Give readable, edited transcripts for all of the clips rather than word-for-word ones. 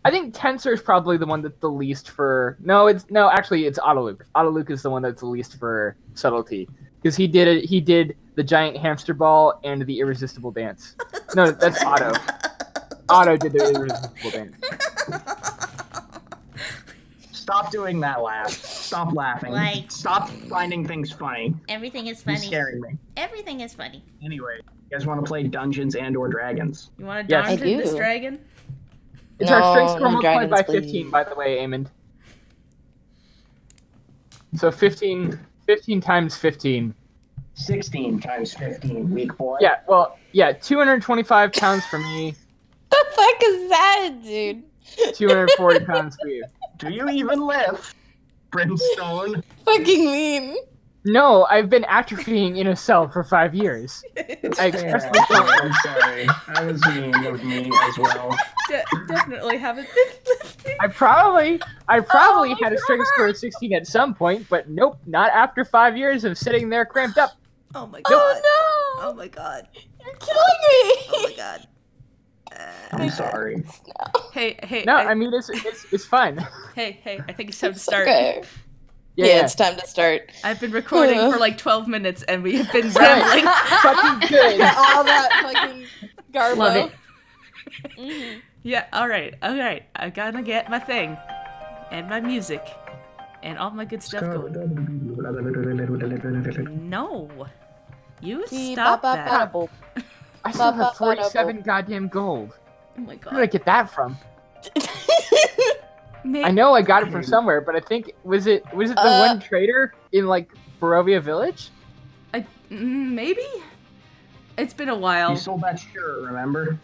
I think Tensor is probably the one that's the least for. Actually, it's Autoluke. Autoluke is the one that's the least for subtlety because he did it. He did the giant hamster ball and the irresistible dance. No, that's Otto. Otto did the irresistible dance. Stop doing that laugh. Stop laughing. Like, stop finding things funny. Everything is funny. You're scaring me. Everything is funny. Anyway, you guys want to play Dungeons and/or Dragons? You want to dungeon this dragon? It's our strength score multiplied by 15, by the way, Eamon. So 15 times 15. 16 times 15, weak boy. Yeah, well, 225 pounds for me. The fuck is that, dude? 240 pounds for you. Do you even lift, Brimstone? Fucking mean. No, I've been atrophying in a cell for 5 years. I expressly don't. I'm sorry. I was mean of me as well. Definitely haven't been lifting. I probably had a strength score of 16 at some point, but nope, not after 5 years of sitting there cramped up. Oh my god. Oh no! Oh my god. You're killing me! Oh my god. I'm sorry. Hey. No, I mean it's fine. Hey, I think it's time to start. Okay. Yeah, it's time to start. I've been recording for like 12 minutes and we have been rambling. Fucking good. All that fucking garbo. Love it. Yeah, alright. I gotta get my thing. And my music. And all my good stuff going. No. You stop that. I still have 47 goddamn gold. Oh my god. Where did I get that from? I know I got it from somewhere, but I think was it the one trader in like Barovia village? Maybe. It's been a while. You sold that shirt, remember?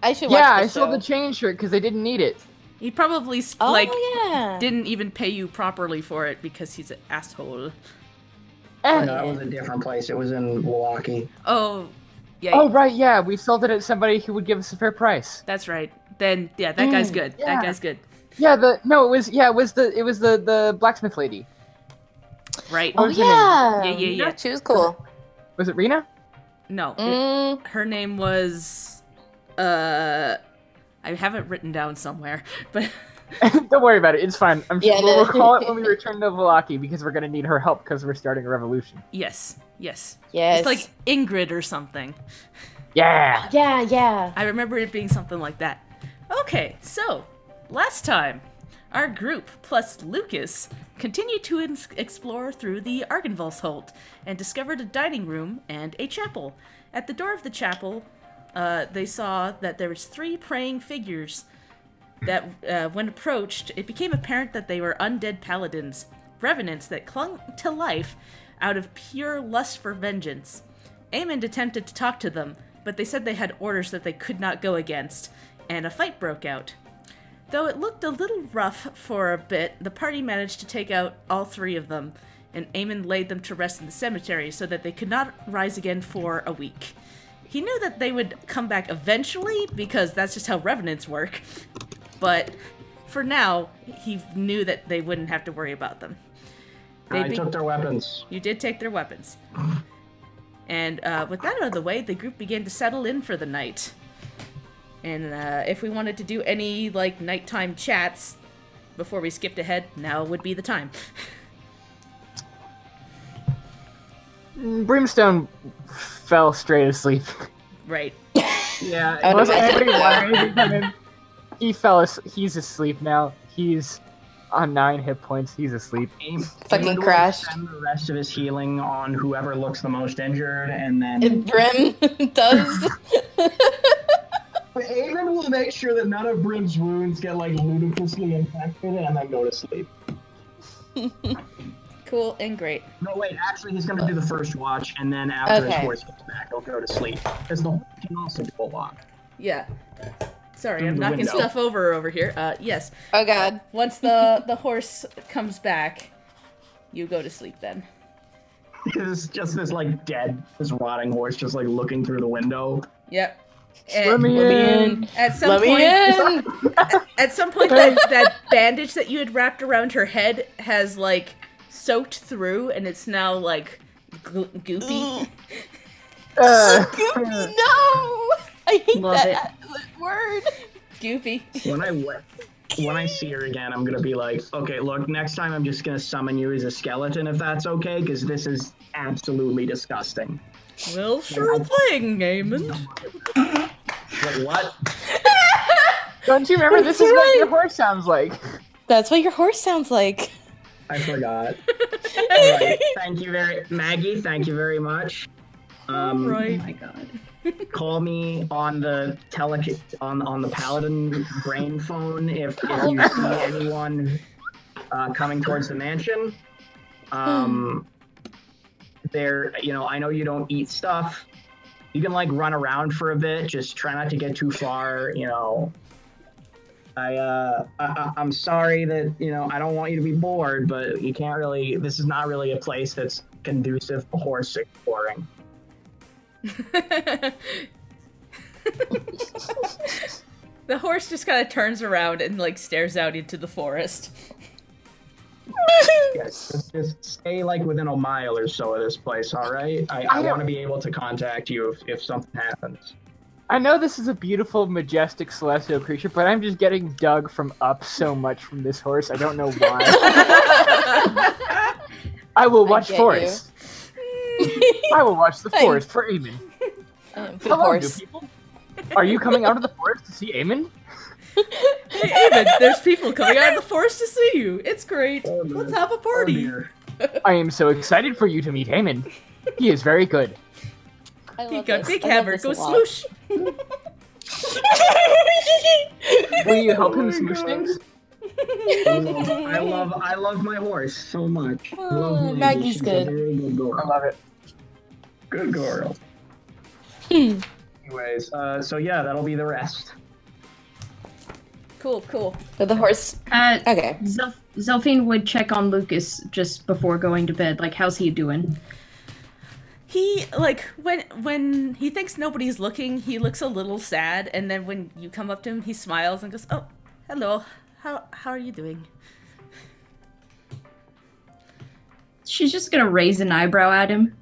I should watch I sold the chain shirt because they didn't need it. He probably didn't even pay you properly for it because he's an asshole. No, that was a different place. It was in Milwaukee. Oh, yeah. Oh right, yeah. We sold it to somebody who would give us a fair price. That's right. Then that guy's good. Yeah. That guy's good. Yeah, it was the blacksmith lady. Right. Oh yeah. Yeah. She was cool. Was it Rena? No. Her name was I have it written down somewhere, but don't worry about it. It's fine. I'm sure we'll recall it when we return to Vallaki because we're gonna need her help because we're starting a revolution. Yes. Yes. It's like Ingrid or something. Yeah. Yeah. I remember it being something like that. Okay, so last time, our group plus Lucas continued to explore through the Argonvoltsholt and discovered a dining room and a chapel. At the door of the chapel, they saw that there was 3 praying figures that, when approached, it became apparent that they were undead paladins, revenants that clung to life out of pure lust for vengeance. Aemond attempted to talk to them, but they said they had orders that they could not go against, and a fight broke out. Though it looked a little rough for a bit, the party managed to take out all 3 of them, and Aemond laid them to rest in the cemetery so that they could not rise again for a week. He knew that they would come back eventually, because that's just how revenants work, but for now, he knew that they wouldn't have to worry about them. I took their weapons. You did take their weapons. And with that out of the way, the group began to settle in for the night. And if we wanted to do any, like, nighttime chats before we skipped ahead, now would be the time. Brimstone fell straight asleep. Right. Yeah, wasn't anybody wanting anything from him. He's asleep now. He's on 9 hit points. He's asleep. Fucking crashed. Spend the rest of his healing on whoever looks the most injured, and then Brim does. Aiden will make sure that none of Brim's wounds get like ludicrously infected, and then go to sleep. Cool and great. No, wait. Actually, he's gonna do the first watch, and then after his horse gets back, he'll go to sleep. Because the horse can also do a walk. Yeah. Sorry, Through I'm the knocking window. stuff over here. Yes. Oh god. Once the horse comes back, you go to sleep then. It's just this like dead, this rotting horse, just like looking through the window. Yep. Let me in. At some point, that bandage that you had wrapped around her head has like soaked through, and it's now like goopy. Goopy, no! I hate Love that word. Goofy. When I see her again, I'm gonna be like, okay, look, next time I'm just gonna summon you as a skeleton if that's okay, because this is absolutely disgusting. Well, sure thing, Eamon. Wait, what? Don't you remember? This is what your horse sounds like. That's what your horse sounds like. I forgot. All right, Maggie. Thank you very much. Right. Oh my god. Call me on the on the paladin brain phone if you see anyone coming towards the mansion. I know you don't eat stuff. You can like run around for a bit. Just try not to get too far. I'm sorry that I don't want you to be bored, but you can't really. This is not really a place that's conducive to horse exploring. The horse just kind of turns around and like stares out into the forest. Yes, just stay like within a mile or so of this place, all right? I want to be able to contact you if something happens. I know this is a beautiful, majestic celestial creature, but I'm just getting dug from up so much from this horse. I don't know why. I will watch forest. I will watch the forest for Eamon. Hello, new people. Are you coming out of the forest to see Eamon? Hey, Eamon, there's people coming out of the forest to see you. It's great. Let's have a party. I am so excited for you to meet Eamon. He is very good. He got big hammer. Go smoosh. Will you help him smoosh things? I love my horse so much. Maggie's She's good. A very good girl. I love it. Good girl. Anyways, so yeah, that'll be the rest. Cool. But the horse. Okay. Zelphine would check on Lucas just before going to bed. Like, how's he doing? He, like, when he thinks nobody's looking, he looks a little sad, and then when you come up to him, he smiles and goes, "Oh, hello. How are you doing?" She's just gonna raise an eyebrow at him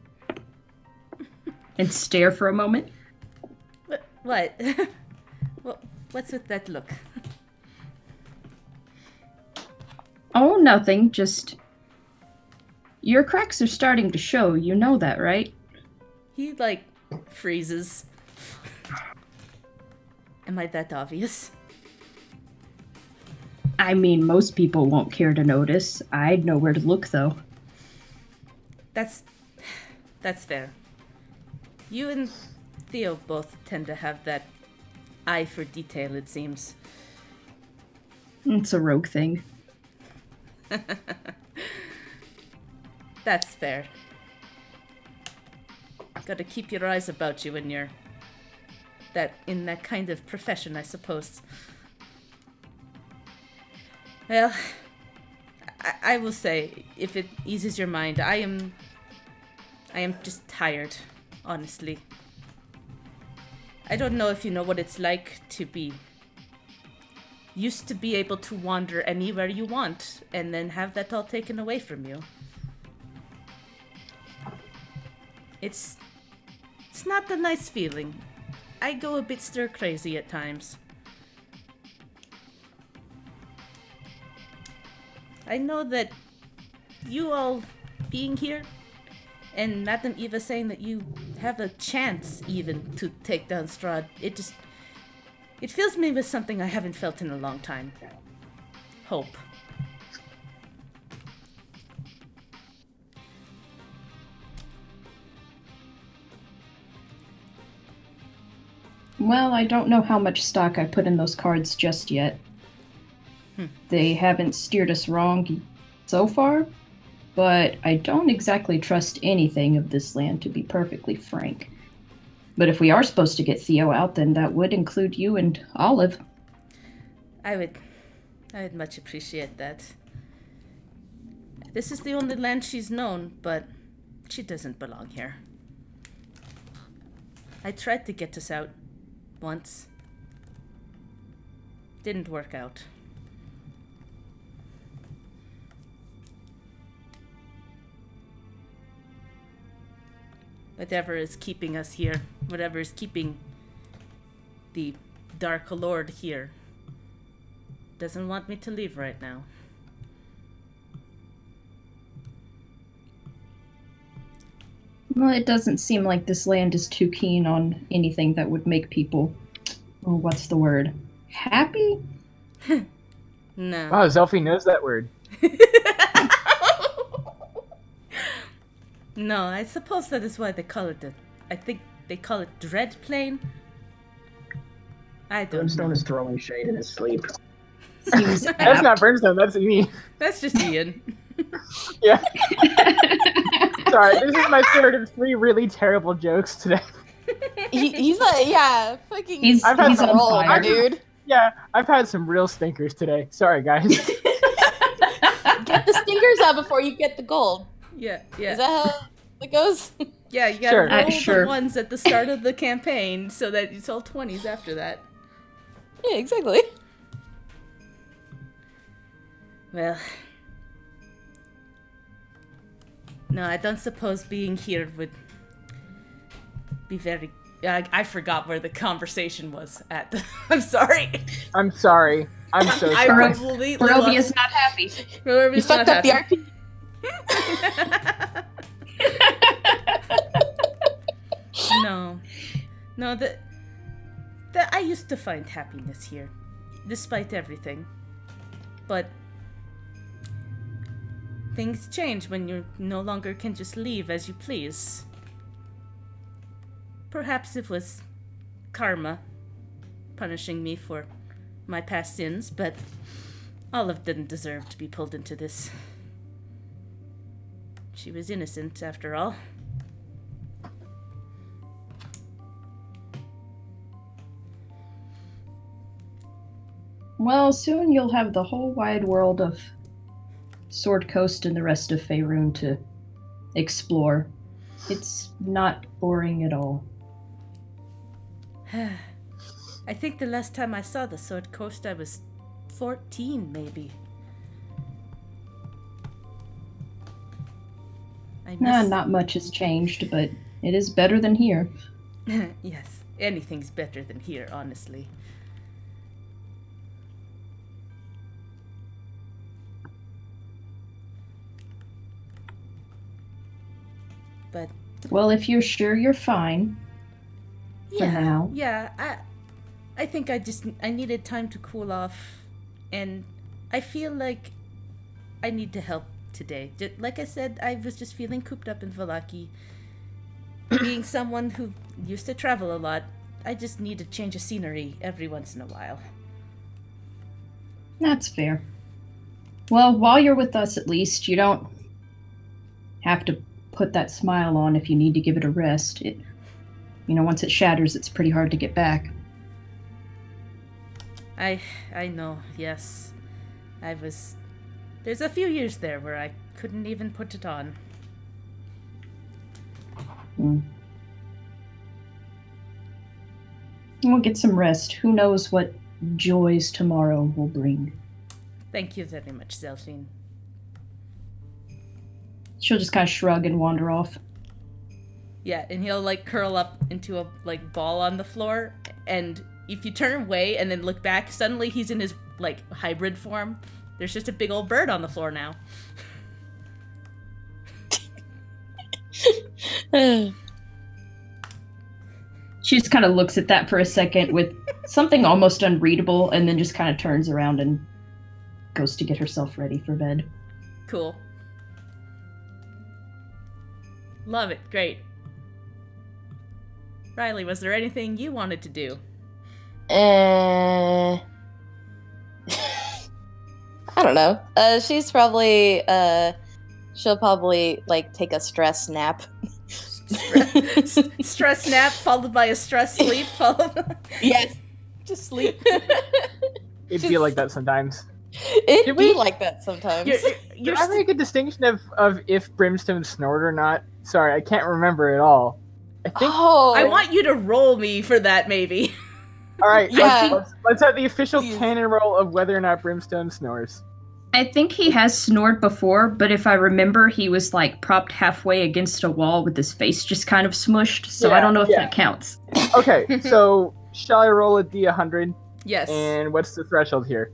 and stare for a moment. What? What's with that look? Oh, nothing. Just... Your cracks are starting to show. You know that, right? He, like, freezes. Am I that obvious? I mean, most people won't care to notice. I'd know where to look, though. That's fair. You and Theo both tend to have that eye for detail, it seems. It's a rogue thing. That's fair. Gotta keep your eyes about you when you're in that kind of profession, I suppose. Well, I will say, if it eases your mind, I am just tired, honestly. I don't know if you know what it's like to be used to be able to wander anywhere you want, and then have that all taken away from you. It's not a nice feeling. I go a bit stir crazy at times. I know that you all being here, and Madame Eva saying that you have a chance even to take down Strahd, it fills me with something I haven't felt in a long time. Hope. Well, I don't know how much stock I put in those cards just yet. They haven't steered us wrong so far, but I don't exactly trust anything of this land, to be perfectly frank. But if we are supposed to get Theo out, then that would include you and Olive. I would much appreciate that. This is the only land she's known, but she doesn't belong here. I tried to get us out once. Didn't work out. Whatever is keeping us here, whatever is keeping the Dark Lord here, doesn't want me to leave right now. Well, it doesn't seem like this land is too keen on anything that would make people, oh, what's the word? Happy? No. Wow, Zelfie knows that word. No, I suppose that is why they call it I think they call it Dread Plane. I don't Brimstone know. is throwing shade in his sleep. Seems That's apt. not Brimstone, that's me. That's just Ian. Yeah. Sorry, this is my third of 3 really terrible jokes today. He's like, yeah, fucking. He's I've had on some roll, fire. dude. Yeah, I've had some real stinkers today. Sorry, guys. Get the stinkers out before you get the gold. Yeah. Is that how it goes? Yeah, you gotta Sure. roll Sure. the ones at the start of the campaign so that it's all 20s after that. Yeah, exactly. Well, no, I don't suppose being here would be very... I forgot where the conversation was at. I'm sorry. I'm sorry. I'm so I sorry. completely Barovia's not happy. You fucked up the RP. No, that I used to find happiness here, despite everything. But things change when you no longer can just leave as you please. Perhaps it was karma punishing me for my past sins, but Olive didn't deserve to be pulled into this. She was innocent, after all. Well, soon you'll have the whole wide world of Sword Coast and the rest of Faerun to explore. It's not boring at all. I think the last time I saw the Sword Coast I was 14, maybe. Not much has changed, but it is better than here. Yes, anything's better than here, honestly. But Well, if you're sure you're fine for now. yeah, I think I needed time to cool off, and I feel like I need to help today. Like I said, I was just feeling cooped up in Vallaki. Being someone who used to travel a lot, I just need a change of scenery every once in a while. That's fair. Well, while you're with us at least, you don't have to put that smile on if you need to give it a rest. Once it shatters, it's pretty hard to get back. I know, yes. There's a few years there where I couldn't even put it on. We'll get some rest. Who knows what joys tomorrow will bring. Thank you very much, Zelfine. She'll just kind of shrug and wander off. Yeah, and he'll curl up into a ball on the floor, and if you turn away and then look back, suddenly he's in his hybrid form. There's just a big old bird on the floor now. She just kind of looks at that for a second with something almost unreadable, and then just kind of turns around and goes to get herself ready for bed. Cool. Love it. Great. Riley, was there anything you wanted to do? I don't know. She'll probably take a stress nap. Stress nap followed by a stress sleep. Yes. Just sleep. It'd be like that sometimes. It'd be like that sometimes. Did I make a distinction of if Brimstone snored or not? Sorry, I can't remember at all. I think. Oh. I want you to roll me for that, maybe. All right, Yeah. let's have the official Please. canon roll of whether or not Brimstone snores. I think he has snored before, but if I remember, he was propped halfway against a wall with his face just kind of smushed, so I don't know if that counts. Okay, so shall I roll a D100? Yes. And what's the threshold here?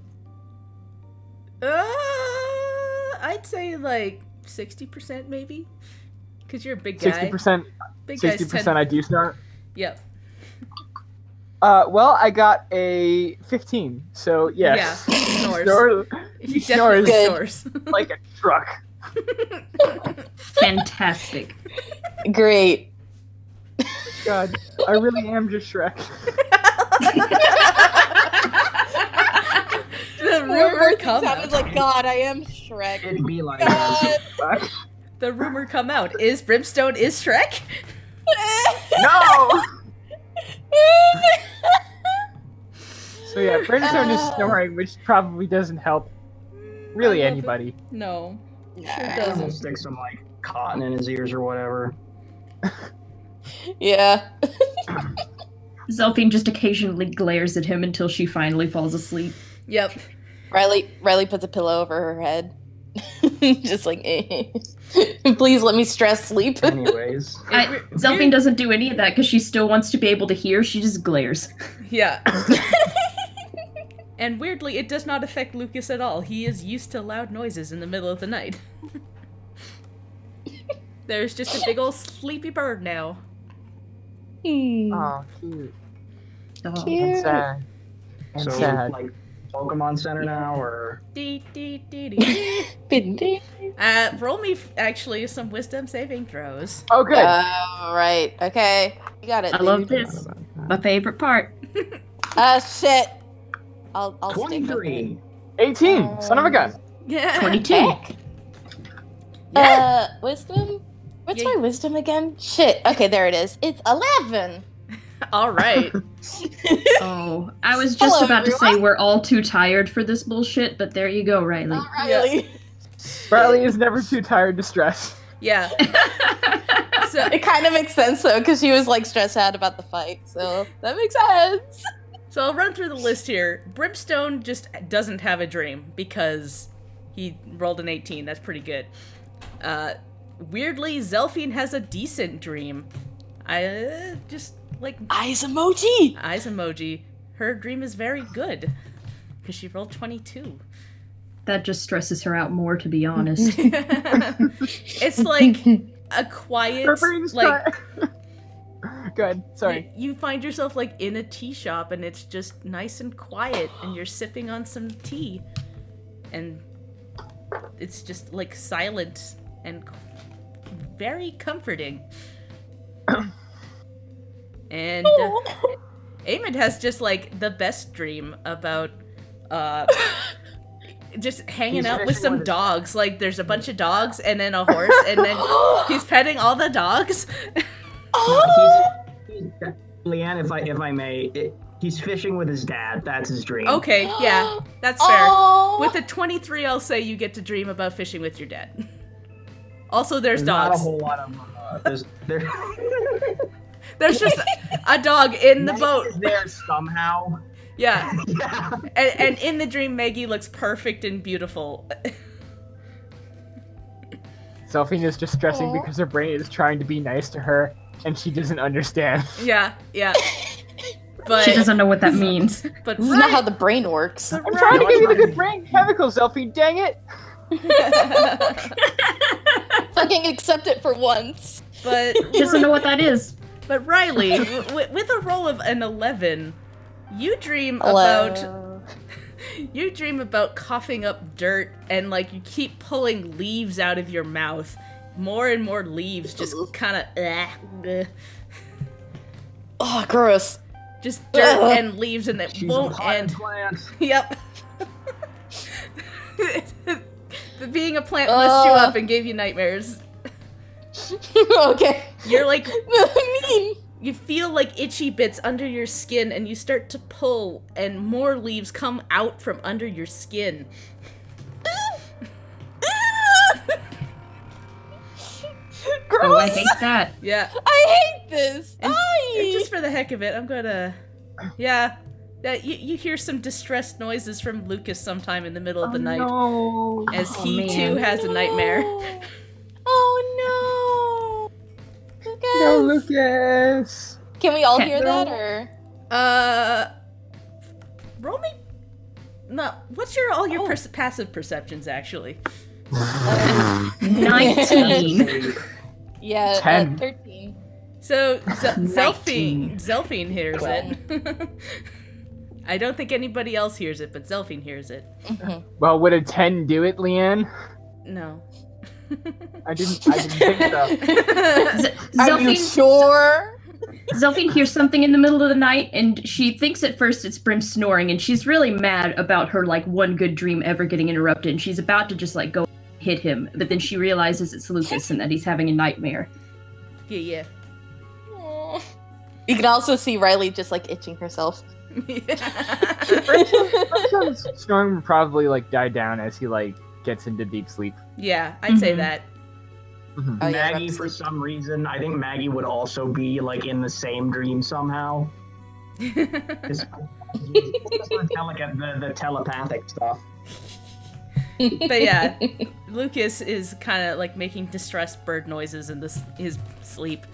I'd say like 60% maybe. Because you're a big guy. 60%. Big guys 60% I do snort. Yep. Well, I got a 15, so yes. Yeah, he snores. He snores snores. like a truck. Fantastic. Great. God, I really am just Shrek. The More rumor things come happens out. like, God, I am Shrek. It'd be like God. The rumor come out. Is Brimstone is Shrek? No! So yeah, Brimstone is snoring, which probably doesn't help really I love anybody. it. No. Nah. Sure we'll doesn't. stick some like cotton in his ears or whatever. Yeah. Zelfine just occasionally glares at him until she finally falls asleep. Yep. Riley puts a pillow over her head. Just like, please let me stress sleep. Anyways, Zelfine doesn't do any of that because she still wants to be able to hear. She just glares. Yeah. And weirdly, it does not affect Lucas at all. He is used to loud noises in the middle of the night. There's just a big old sleepy bird now. Oh, cute. Oh. And sad. And so sad. like Pokemon Center now, or Dee, dee, dee, dee, dee. Roll me actually some wisdom saving throws. Oh, good. Right. Okay. You got it. I love this. My favorite part. Shit. I'll stick with it. 23. 18. Son of a gun. Yeah. 22. Heck. Yeah. Wisdom? What's Yeah. my wisdom again? Shit. Okay, there it is. It's 11. All right. Oh, I was just Hello, about to say everyone. we're all too tired for this bullshit, but there you go, Riley. Not Riley. Riley is never too tired to stress. Yeah. So It kind of makes sense though, because she was like stressed out about the fight, so that makes sense. So I'll run through the list here. Brimstone just doesn't have a dream because he rolled an 18. That's pretty good. Weirdly, Zelfine has a decent dream. I just like Eyes emoji. eyes emoji. Her dream is very good because she rolled 22. That just stresses her out more, to be honest. It's like a quiet, Her brain's like Good. Sorry. you find yourself like in a tea shop and it's just nice and quiet and you're sipping on some tea and it's just like silent and very comforting. And Amid has just like the best dream about just hanging He's out with fishing some with his- dogs. Like there's a bunch of dogs and then a horse and then he's petting all the dogs. He's Leanne, if I may, he's fishing with his dad. That's his dream. Okay, yeah, that's fair. Oh. With a 23, I'll say you get to dream about fishing with your dad. Also, there's Not a dogs. whole lot of there. There's just a dog in the Maggie boat. is there somehow. Yeah, Yeah. and in the dream, Maggie looks perfect and beautiful. Zelfine is just stressing because her brain is trying to be nice to her, and she doesn't understand. Yeah. But She doesn't know what that means. but This is not how the brain works. I'm trying to give you the good brain chemicals, Zelfine. Dang it! Fucking accept it for once. but She doesn't know what that is. but Riley, with a roll of an 11, you dream about. Hello. You dream about coughing up dirt and like you keep pulling leaves out of your mouth. More and more leaves just kind of Oh, gross. just dirt and leaves and it She's won't a potted end. plant. Yep. Being a plant messed you up and gave you nightmares. Okay. You're like mean. you feel like itchy bits under your skin and you start to pull and more leaves come out from under your skin. Gross. Oh, I hate that. Yeah. I hate this. And Aye. just for the heck of it, I'm gonna yeah. You hear some distressed noises from Lucas sometime in the middle of the night No. as Oh, he man. too has a nightmare. Oh no. Lucas. No, Lucas. Can we all Okay. hear that or? Roll me No, what's all your passive perceptions actually? 19. Yeah, 10. 13. So Nineteen. Zelphine hears it. I don't think anybody else hears it, but Zelphine hears it. Well, would a 10 do it, Leanne? No. I didn't think so. Are you sure? Zelphine hears something in the middle of the night, and she thinks at first it's Brim snoring, and she's really mad about her, like, one good dream ever getting interrupted, and she's about to just, like, go hit him, but then she realizes it's Lucas and that he's having a nightmare. Yeah. Aw. You can also see Riley just, like, itching herself. Brimstone's snoring would probably, like, die down as he, like, gets into deep sleep. Yeah, I'd say that. Mhm. Oh, yeah, Maggie, for some reason, I think Maggie would also be like in the same dream somehow. It's the telepathic stuff. But yeah, Lucas is kind of like making distressed bird noises in his sleep.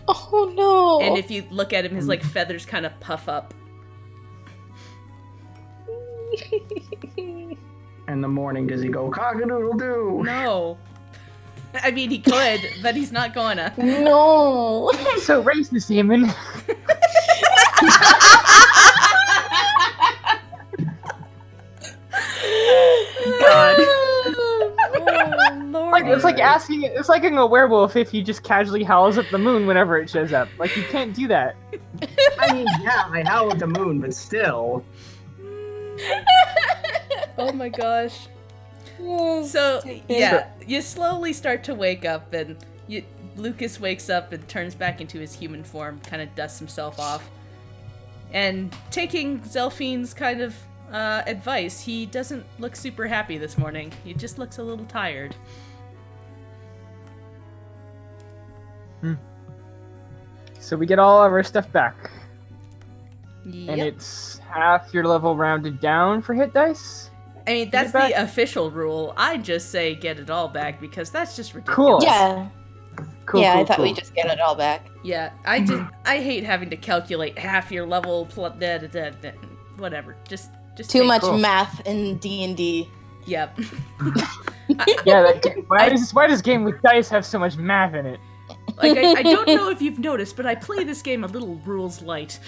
Oh no! And if you look at him, his like feathers kind of puff up. In the morning, does he go cock-a-doodle-doo? No. I mean, he could, but he's not gonna. No! So racist, Demon. God. Oh, Lord. It's like asking. It's like a werewolf if he just casually howls at the moon whenever it shows up. Like you can't do that. I mean, yeah, I howl at the moon, but still. Oh my gosh. So, yeah, you slowly start to wake up, and Lucas wakes up and turns back into his human form, kind of dusts himself off. And taking Zelphine's kind of advice, he doesn't look super happy this morning. He just looks a little tired. So we get all of our stuff back, Yep. and it's half your level rounded down for hit dice. I mean, that's back? the official rule. I just say get it all back because that's just ridiculous. Cool. Yeah. Cool. Yeah, cool, I thought cool. we just get it all back. Yeah, I hate having to calculate half your level plus whatever. Just Too take- much Cool. math in D&D. Yep. Yeah. Why does this game with dice have so much math in it? Like, I don't know if you've noticed, but I play this game a little rules light.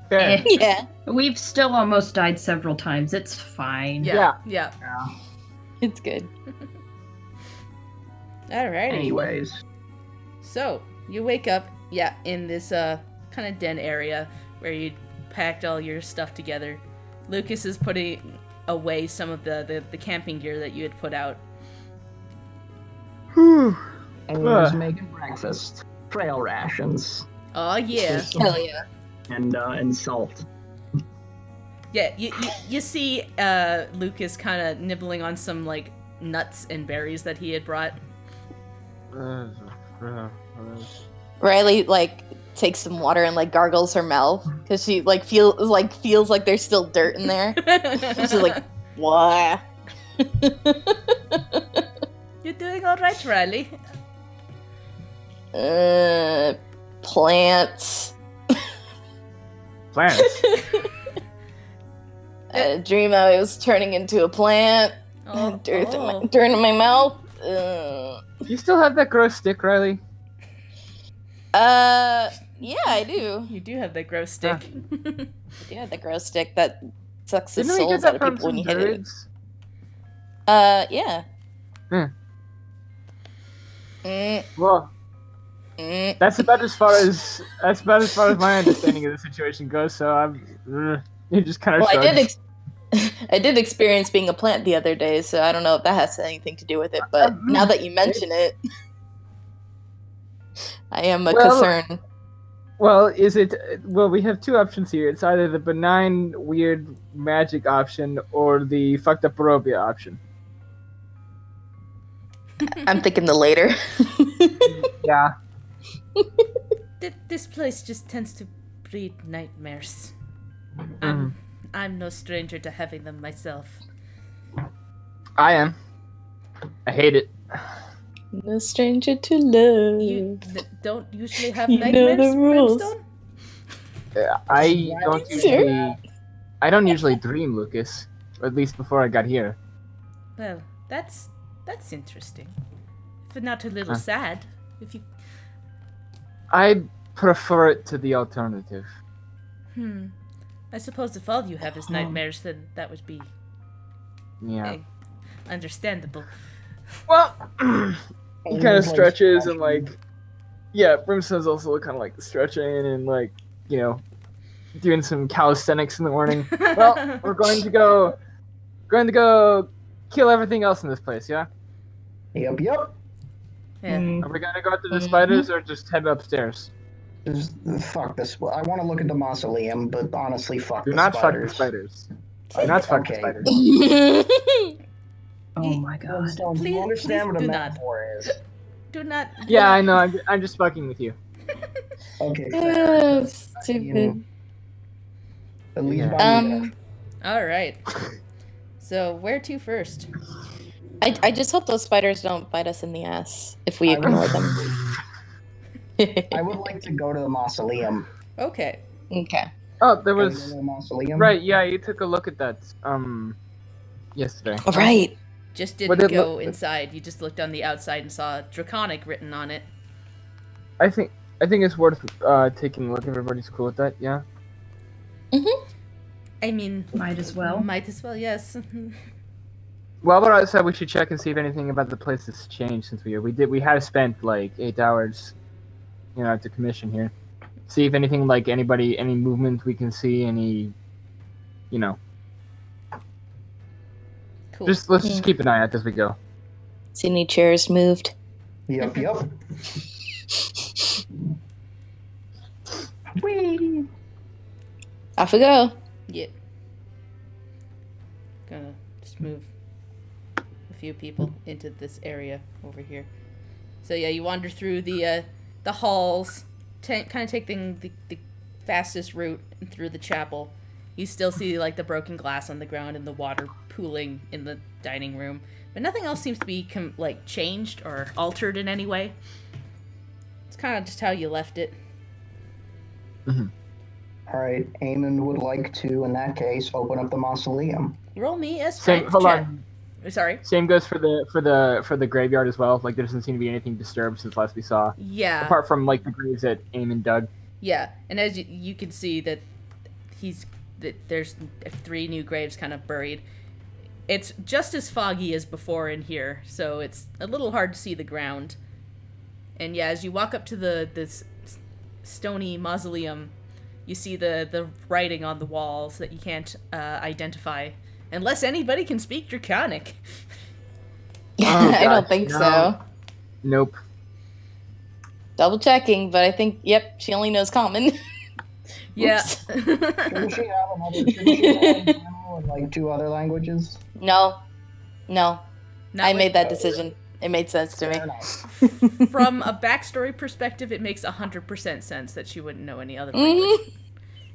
Fair. Yeah. We've still almost died several times. It's fine. Yeah. It's good. Alrighty. Anyways. So, you wake up, in this kind of den area where you packed all your stuff together. Lucas is putting away some of the camping gear that you had put out. Whew. And was making breakfast. Trail rations. Oh, yeah. Hell yeah. And salt. Yeah, you see Lucas kind of nibbling on some, like, nuts and berries that he had brought. Riley, like, takes some water and, like, gargles her mouth. Because she, like, feels like there's still dirt in there. She's like, what? You're doing all right, Riley. Plants. Plants. I had a dream I was turning into a plant. Oh, Dirt in my mouth. You still have that gross stick, Riley? Yeah, I do. You do have that gross stick. Yeah, the gross stick that sucks the Didn't we get souls that out of from people when some you hit it. druids? Yeah. Well, that's about as far as my understanding of the situation goes. So it just kind of. Well, I did experience being a plant the other day, so I don't know if that has anything to do with it. But now that you mention it, I am concerned. Well, is it? Well, we have two options here. It's either the benign, weird magic option or the fucked up Barovia option. I'm thinking the later. Yeah. This place just tends to breed nightmares. I'm no stranger to having them myself. I am. I hate it. No stranger to love. You don't usually have You know nightmares, the rules. Brimstone? I don't usually I don't usually dream, Lucas. Or at least before I got here. Well, that's interesting. If not a little sad. If you. I prefer it to the alternative. I suppose if all you have is nightmares, then that would be Yeah. understandable. Well, he kind of stretches and like, yeah, Brimstone's also kind of like stretching and like, you know, doing some calisthenics in the morning. Well, we're going to go kill everything else in this place, yeah? Yep. Yeah. Are we gonna go after the spiders or just head upstairs? Just, fuck this. I want to look at the mausoleum, but honestly, fuck Do the not fuck the spiders. spiders. Do not fuck the Okay. spiders. Oh my god. So, do Please- you understand please what a do not. metaphor is? Do not. Yeah, I know. I'm just fucking with you. Okay. Oh, stupid. At least Yeah. by me. All right. So where to first? I just hope those spiders don't bite us in the ass if we ignore them. I would like to go to the mausoleum. Okay. Okay. Oh, there Can we go was to the mausoleum? right. Yeah, you took a look at that yesterday. All right. Just What didn't did it go look- inside. You just looked on the outside and saw Draconic written on it. I think it's worth taking a look. Everybody's cool with that, yeah. I mean, Might as well. might as well, yes. Well, but I said we should check and see if anything about the place has changed since we had spent like 8 hours, you know, at the commission here. See if anything like any movement we can see, any, you know. Cool. Let's just keep an eye out as we go. See any chairs moved? Yep. Whee! Off we go. Yeah. Gonna just move a few people into this area over here. So yeah, you wander through the halls, kind of taking the fastest route through the chapel. You still see like the broken glass on the ground and the water pooling in the dining room, but nothing else seems to be like changed or altered in any way. It's kind of just how you left it. All right, Eamon would like to, in that case, open up the mausoleum. Roll me a Same. strength Hold check. on. Sorry. Same goes for the graveyard as well. Like there doesn't seem to be anything disturbed since last we saw, Yeah. apart from like the graves that Eamon dug. Yeah, and as you can see that there's 3 new graves kind of buried. It's just as foggy as before in here, so it's a little hard to see the ground. And yeah, as you walk up to this stony mausoleum, you see the writing on the walls that you can't identify, unless anybody can speak Draconic. I don't gosh, think no. so. Nope. Double checking, but I think, yep, she only knows common. Yeah. Shouldn't she have like 2 other languages? No. Not I made like- that decision. It made sense to me. Fair enough. From a backstory perspective, it makes 100% sense that she wouldn't know any other language.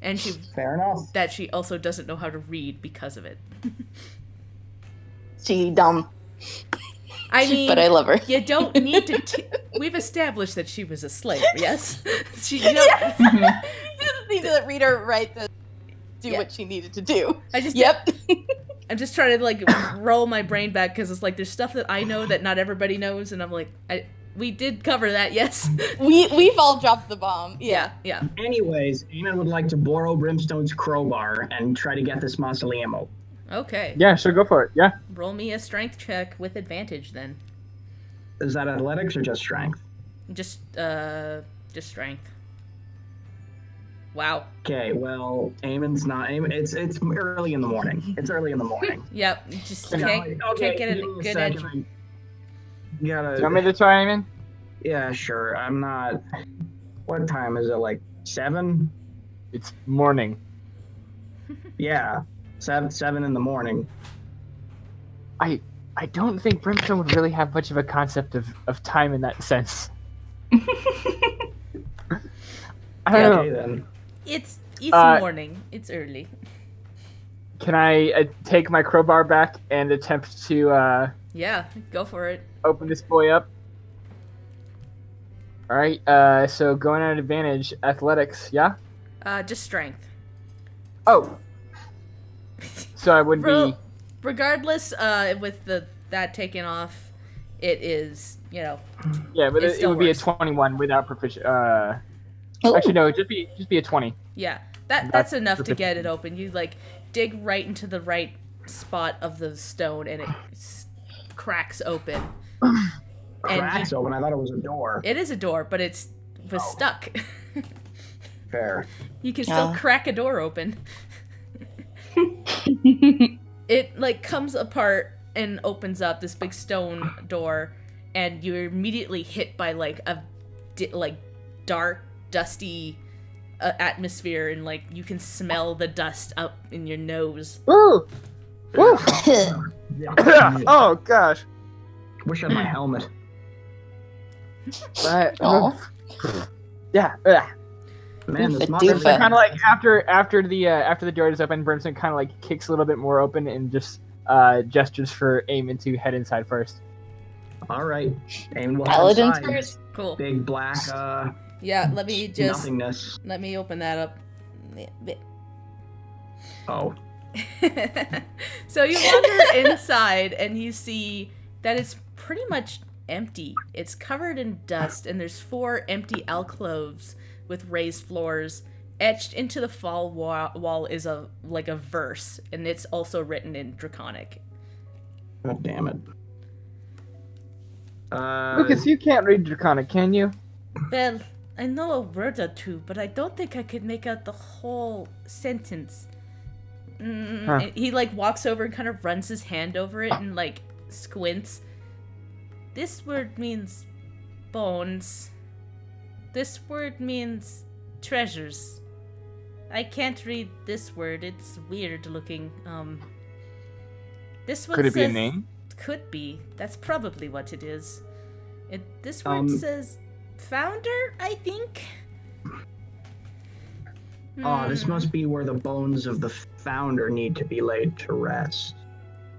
And Fair enough. that she also doesn't know how to read because of it. She dumb, I mean, but I love her. you don't need to. We've established that she was a slave. Yes, she. You know, Yes. She doesn't need to read or write to do Yeah. what she needed to do. I just. Yep. I'm just trying to like roll my brain back because it's like there's stuff that I know that not everybody knows, and I'm like, we did cover that. Yes. We've all dropped the bomb. Yeah. Yeah. Anyways, Eamon would like to borrow Brimstone's crowbar and try to get this mausoleum open. Okay. Yeah, sure, go for it. Yeah. Roll me a strength check with advantage then. Is that athletics or just strength? Just strength. Wow. Okay, well, Eamon's not. It's early in the morning. It's early in the morning. Yep. Just You know, okay. okay, Get a give me a good second. edge. You gotta. You want me to try, Eamon? Yeah, sure. I'm not. What time is it? Like 7? It's morning. Yeah, 7 in the morning. I don't think Brimstone would really have much of a concept of time in that sense. I don't know. Okay then. It's Uh, morning. It's early. Can I take my crowbar back and attempt to Yeah. Go for it. open this boy up? All right. So going at advantage, athletics. Yeah. Just strength. Oh. so I wouldn't be. Regardless, with that taken off, it is, you know. Yeah, but it would be a 21 without proficient. Actually, no, it'd just be a 20. Yeah, that's enough to get it open. You like dig right into the right spot of the stone, and it cracks open. Cracks open. I thought it was a door. It is a door, but was stuck. Fair. You can still crack a door open. It like comes apart and opens up this big stone door, and you're immediately hit by like a dark, dusty atmosphere, and like you can smell the dust up in your nose. Ooh! Woo! Oh gosh! Wish I had my helmet. But, yeah. Man, this Kind Kind of like after the door is open, Brimstone kind of like kicks a little bit more open and just gestures for Eamon to head inside first. All right, Eamon will head Paladins inside. first. Cool. Big black Yeah, let me nothingness. let me open that up. Oh. So you wander inside and you see that it's pretty much empty. It's covered in dust, and there's 4 empty alcoves with raised floors. Etched into the wall is a verse, and it's also written in Draconic. God damn it. Lucas, you can't read Draconic, can you? Well, I know a word or two, but I don't think I could make out the whole sentence. He like walks over and kind of runs his hand over it and like squints. This word means bones. This word means treasures. I can't read this word. It's weird looking. This one Could it be a says- name? Could be. That's probably what it is. This word says founder, I think. This must be where the bones of the founder need to be laid to rest.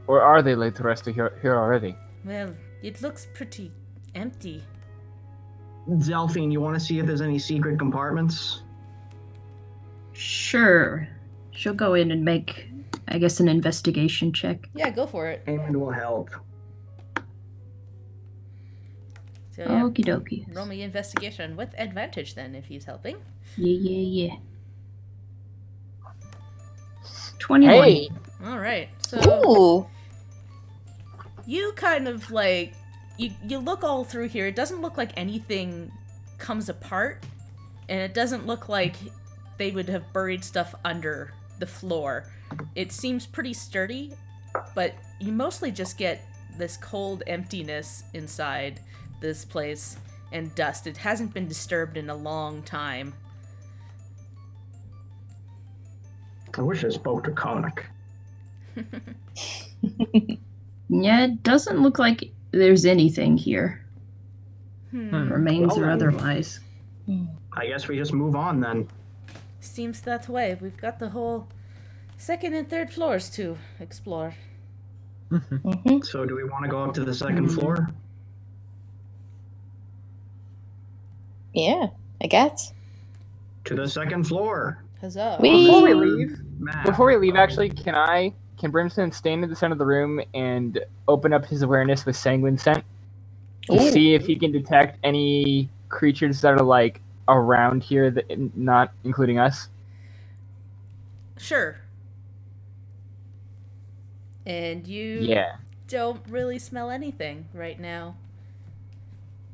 Or are they laid to rest here already? Well, it looks pretty empty. Zelphine, you want to see if there's any secret compartments? Sure. She'll go in and make, I guess, an investigation check. Yeah, go for it. Eamon will help. So, yeah, Okie dokie. roll me investigation with advantage then, if he's helping. Yeah. 21. Hey! Alright, so Ooh. you kind of like, you look all through here. It doesn't look like anything comes apart, and it doesn't look like they would have buried stuff under the floor. It seems pretty sturdy, but you mostly just get this cold emptiness inside this place and dust. It hasn't been disturbed in a long time. I wish I spoke to Konik. Yeah, it doesn't look like there's anything here. Remains Well, or then. otherwise. I guess we just move on then. Seems that way. We've got the whole 2nd and 3rd floors to explore. So do we want to go up to the 2nd floor? Yeah, I guess. To the 2nd floor. Huzzah. Before we leave, Matt. actually, can Brimstone stand in the center of the room and open up his awareness with Sanguine Scent to Ooh. see if he can detect any creatures that are like around here, that not including us? Sure. And you Yeah. don't really smell anything right now.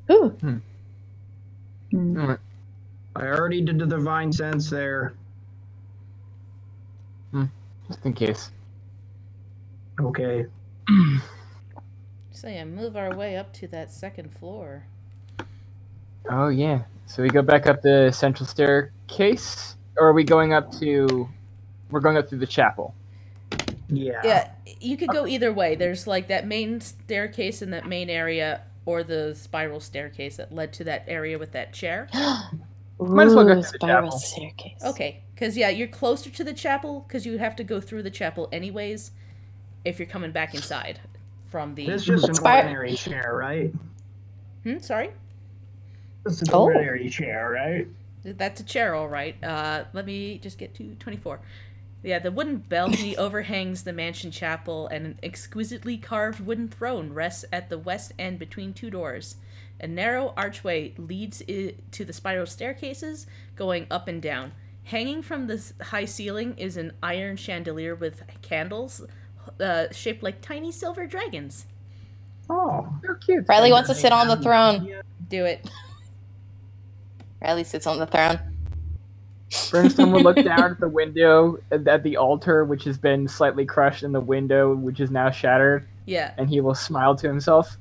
Ooh. Mm. I already did the divine sense there. Just in case. Okay. So yeah, move our way up to that 2nd floor. Oh yeah. So we go back up the central staircase, or are we going up to? We're going up through the chapel. Yeah. Yeah, you could go either way. There's like that main staircase in that main area, or the spiral staircase that led to that area with that chair. Might as well go Ooh, to the spiral chapel. staircase. Okay, because yeah, you're closer to the chapel because you have to go through the chapel anyways if you're coming back inside from the... This is just an Spire- ordinary chair, right? Sorry? This is an Oh. ordinary chair, right? That's a chair, all right. Let me just get to 24. Yeah, the wooden balcony overhangs the mansion chapel, and an exquisitely carved wooden throne rests at the west end between two doors. A narrow archway leads to the spiral staircases, going up and down. Hanging from the high ceiling is an iron chandelier with candles shaped like tiny silver dragons. Oh, They're cute. Riley wants to sit on the throne. Do it. Riley sits on the throne. Brimstone will look down at the window at the altar, which has been slightly crushed, and the window, which is now shattered, Yeah. and he will smile to himself.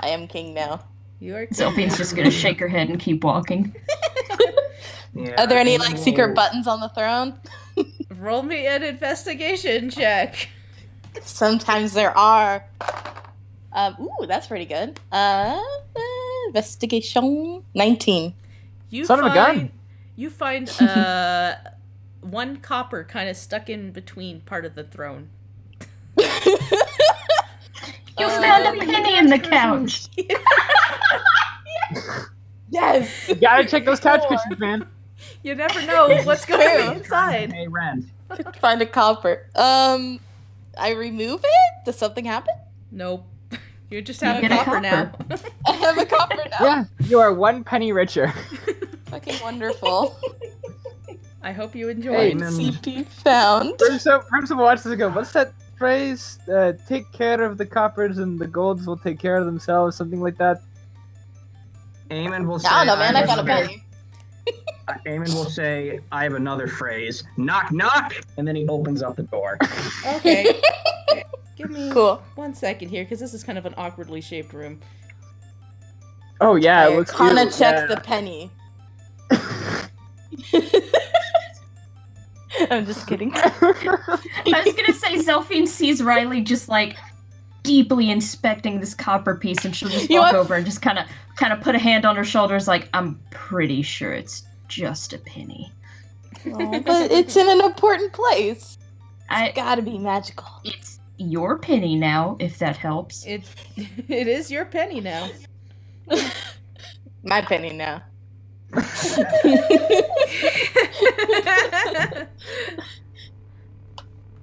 I am king now. You are Sylphine's just gonna shake her head and keep walking. Are there any like secret buttons on the throne? Roll me an investigation check. Sometimes there are. Ooh, that's pretty good. Investigation 19. Son of a gun. You find one copper kind of stuck in between part of the throne. You found a penny in the couch. Yes. You gotta check those couch cushions, man. You never know what's going on inside. Pay rent. Find a copper. I remove it? Does something happen? Nope. You just have You a get a copper now. I have a copper now. Yeah, you are 1 penny richer. Fucking wonderful. I hope you enjoy. Hey, CP found. Brimstone watches it go, what's that phrase? Take care of the coppers and the golds will take care of themselves, something like that. Eamon will say. I don't know, man. I got a another- penny. Eamon will say, I have another phrase. Knock, knock! And then he opens up the door. Okay. Give me Cool. 1 second here, because this is kind of an awkwardly shaped room. Oh yeah, it I looks kinda cute. checked Yeah. the penny. I'm just kidding. I was gonna say Zelphine sees Riley just like deeply inspecting this copper piece, and she'll just You walk know over and just kind of put a hand on her shoulders, like, I'm pretty sure it's just a penny. Oh, but it's in an important place. I Gotta be magical. It's your penny now, if that helps. It is your penny now. My penny now.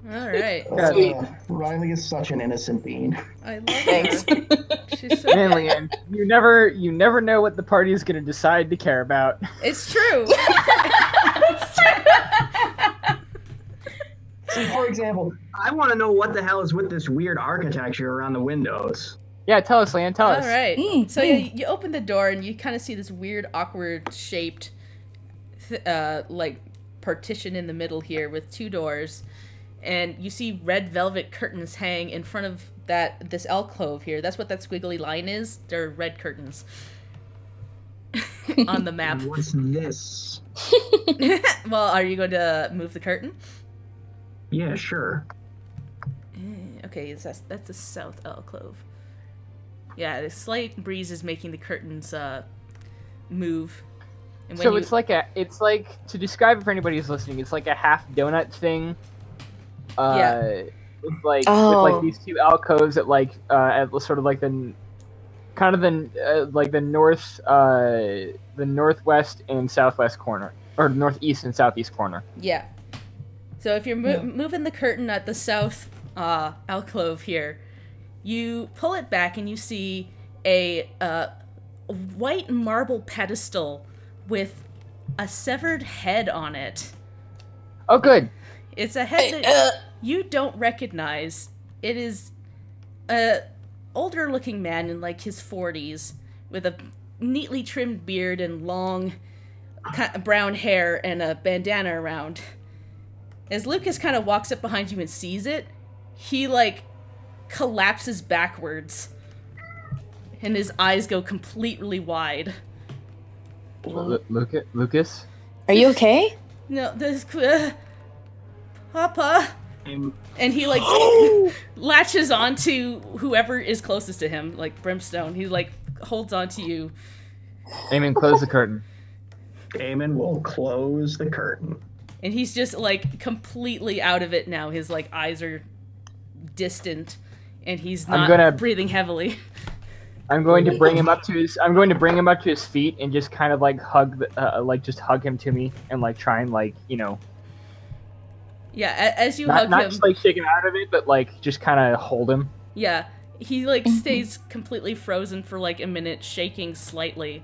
All right. Sweet. Riley is such an innocent being. I love Thanks. her. She's so Man, Leanne, you never know what the party is gonna decide to care about. It's true. See, for example, I want to know what the hell is with this weird architecture around the windows. Yeah, tell us, Leanne, tell All us. right. Mm, So you open the door and you kind of see this weird, awkward shaped, like partition in the middle here with two doors, and you see red velvet curtains hang in front of this alcove here. That's what that squiggly line is. They're red curtains on the map. What's this? Well, are you going to move the curtain? Yeah, sure. Okay, that's the south alcove. Yeah, the slight breeze is making the curtains move. And when So you- it's like to describe it for anybody who's listening, it's like a half donut thing. Yeah. With like Oh. these two alcoves at at sort of like the kind of the northwest and southwest corner, or northeast and southeast corner. Yeah. So if you're moving the curtain at the south alcove here, you pull it back and you see a white marble pedestal with a severed head on it. Oh, good. It's a head that you don't recognize. It is a older looking man in like his 40s with a neatly trimmed beard and long brown hair and a bandana around. As Lucas kind of walks up behind you and sees it, he like collapses backwards and his eyes go completely wide. Lucas? Are you okay? No, this Papa. Um, And he like latches onto whoever is closest to him, like Brimstone. He like holds onto you. Eamon, close the curtain. Eamon will close the curtain. And he's just like completely out of it now. His like eyes are distant and he's I'm not gonna- breathing heavily. I'm going to bring him up to his. I'm going to bring him up to his feet and just kind of like hug, just hug him to me and like try and like Yeah, as you not hug him, just like shake him out of it, but like just kind of hold him. yeah, he like stays completely frozen for like a minute, shaking slightly,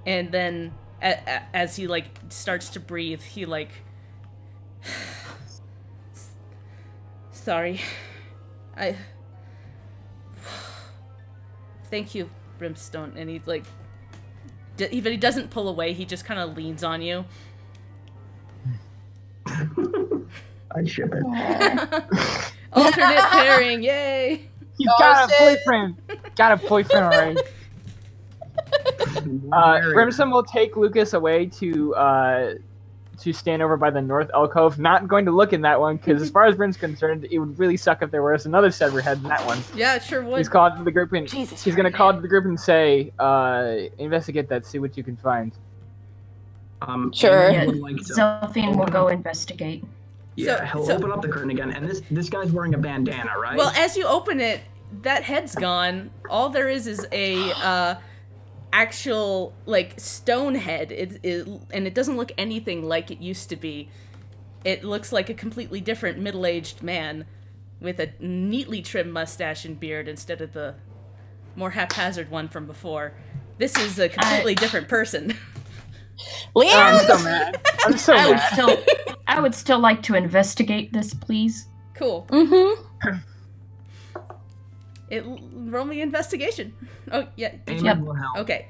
and then as he like starts to breathe, he like, sorry, thank you, Brimstone, and he like, even he doesn't pull away, he just kind of leans on you. I ship it. Alternate pairing, yay! He's got a boyfriend. Got a boyfriend already. Brimstone will take Lucas away to stand over by the north alcove. Not going to look in that one because, as far as Brim's concerned, it would really suck if there was another severed head in that one. Yeah, it sure would. He's called to the group and Jesus he's going to call to the group and say, "Investigate that. See what you can find." Sure. Amy would like to Zelphine will open go up- investigate. Yeah, he'll open up the curtain again, and this guy's wearing a bandana, right? Well, as you open it, that head's gone. All there is a actual like stone head. And it doesn't look anything like it used to be. It looks like a completely different middle-aged man with a neatly trimmed mustache and beard instead of the more haphazard one from before. This is a completely different person. Leanne! I'm so mad. I'm so mad. I would still like to investigate this, please. Cool. Mm-hmm. Roll me investigation. Oh yeah. Did you? Amy will help. Okay.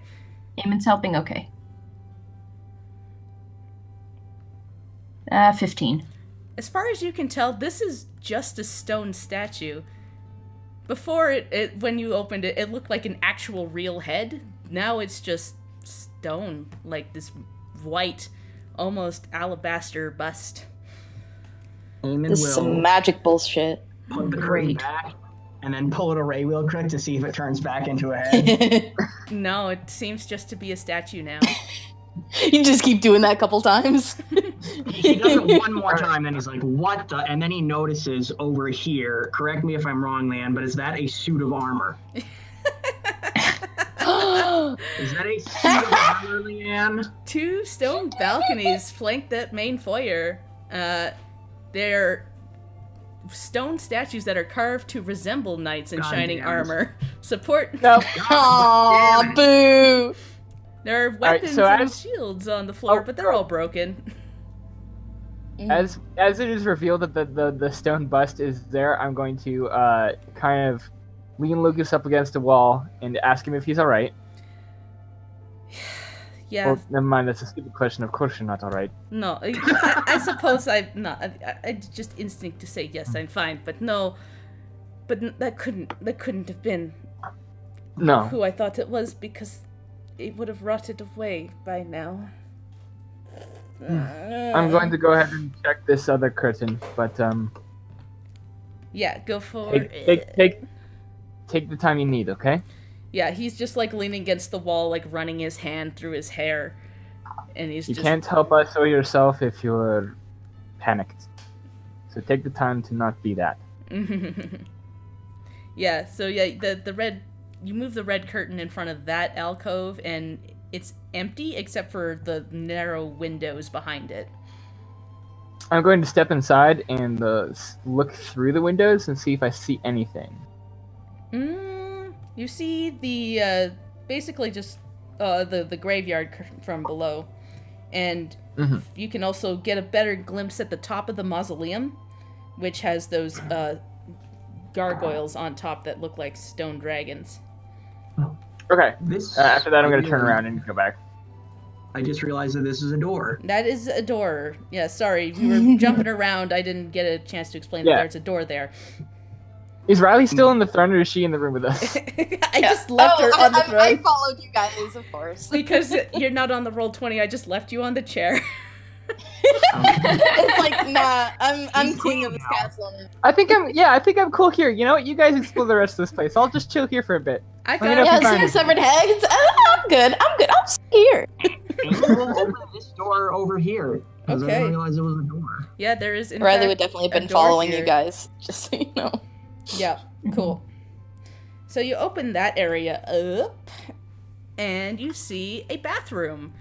Eamon's helping, okay. 15. As far as you can tell, this is just a stone statue. Before when you opened it, it looked like an actual real head. Now it's just stone, like this white, almost alabaster bust. Eamon This is some will magic bullshit. put the curtain Great. back, and then pull it away real quick to see if it turns back into a head. No, it seems just to be a statue now. You just keep doing that a couple times. He does it one more time, then he's like, "What the?" And then he notices over here. Correct me if I'm wrong, Leanne, but is that a suit of armor? Is that a suit of armor, Leanne? 2 stone balconies flank that main foyer. They're stone statues that are carved to resemble knights in God shining damn it. armor. Support. No. Aw, boo! There are right, weapons so and as- shields on the floor, but they're all broken. As it is revealed that the stone bust is there, I'm going to kind of lean Lucas up against a wall and ask him if he's all right. Yeah. Well, never mind. That's a stupid question. Of course you're not all right. No, I suppose I'm not. I just instinct to say yes, I'm fine, but no. But that couldn't have been No. who I thought it was, because it would have rotted away by now. I'm going to go ahead and check this other curtain, but Yeah, go for take the time you need, okay? Yeah, he's just like leaning against the wall, like running his hand through his hair, and he's You just. can't help us or yourself if you're panicked. So take the time to not be that. Yeah. So yeah, the red. You move the red curtain in front of that alcove, and it's empty except for the narrow windows behind it. I'm going to step inside and look through the windows and see if I see anything. You see the basically just the graveyard from below, and you can also get a better glimpse at the top of the mausoleum, which has those gargoyles on top that look like stone dragons. Okay. This. After that, I'm going to turn around and go back. I just realized that this is a door. That is a door. Yeah, sorry, we were jumping around. I didn't get a chance to explain that Yeah. there's a door there. Is Riley still in the throne, or is she in the room with us? I just left her on the throne. I followed you guys, of course. Because you're not on the roll 20, I just left you on the chair. It's like, nah, I'm king of this castle. I think I'm cool here. You know what? You guys explore the rest of this place. I'll just chill here for a bit. I Let me got know if Yeah, you find seeing it. severed heads. I'm good. I'll sit here. Amy will open this door over here. Because I Okay. didn't realize it was a door. Yeah, there is in Riley fact would definitely have a been door following here. you guys, just so you know. Yeah, cool. So you open that area up, and you see a bathroom.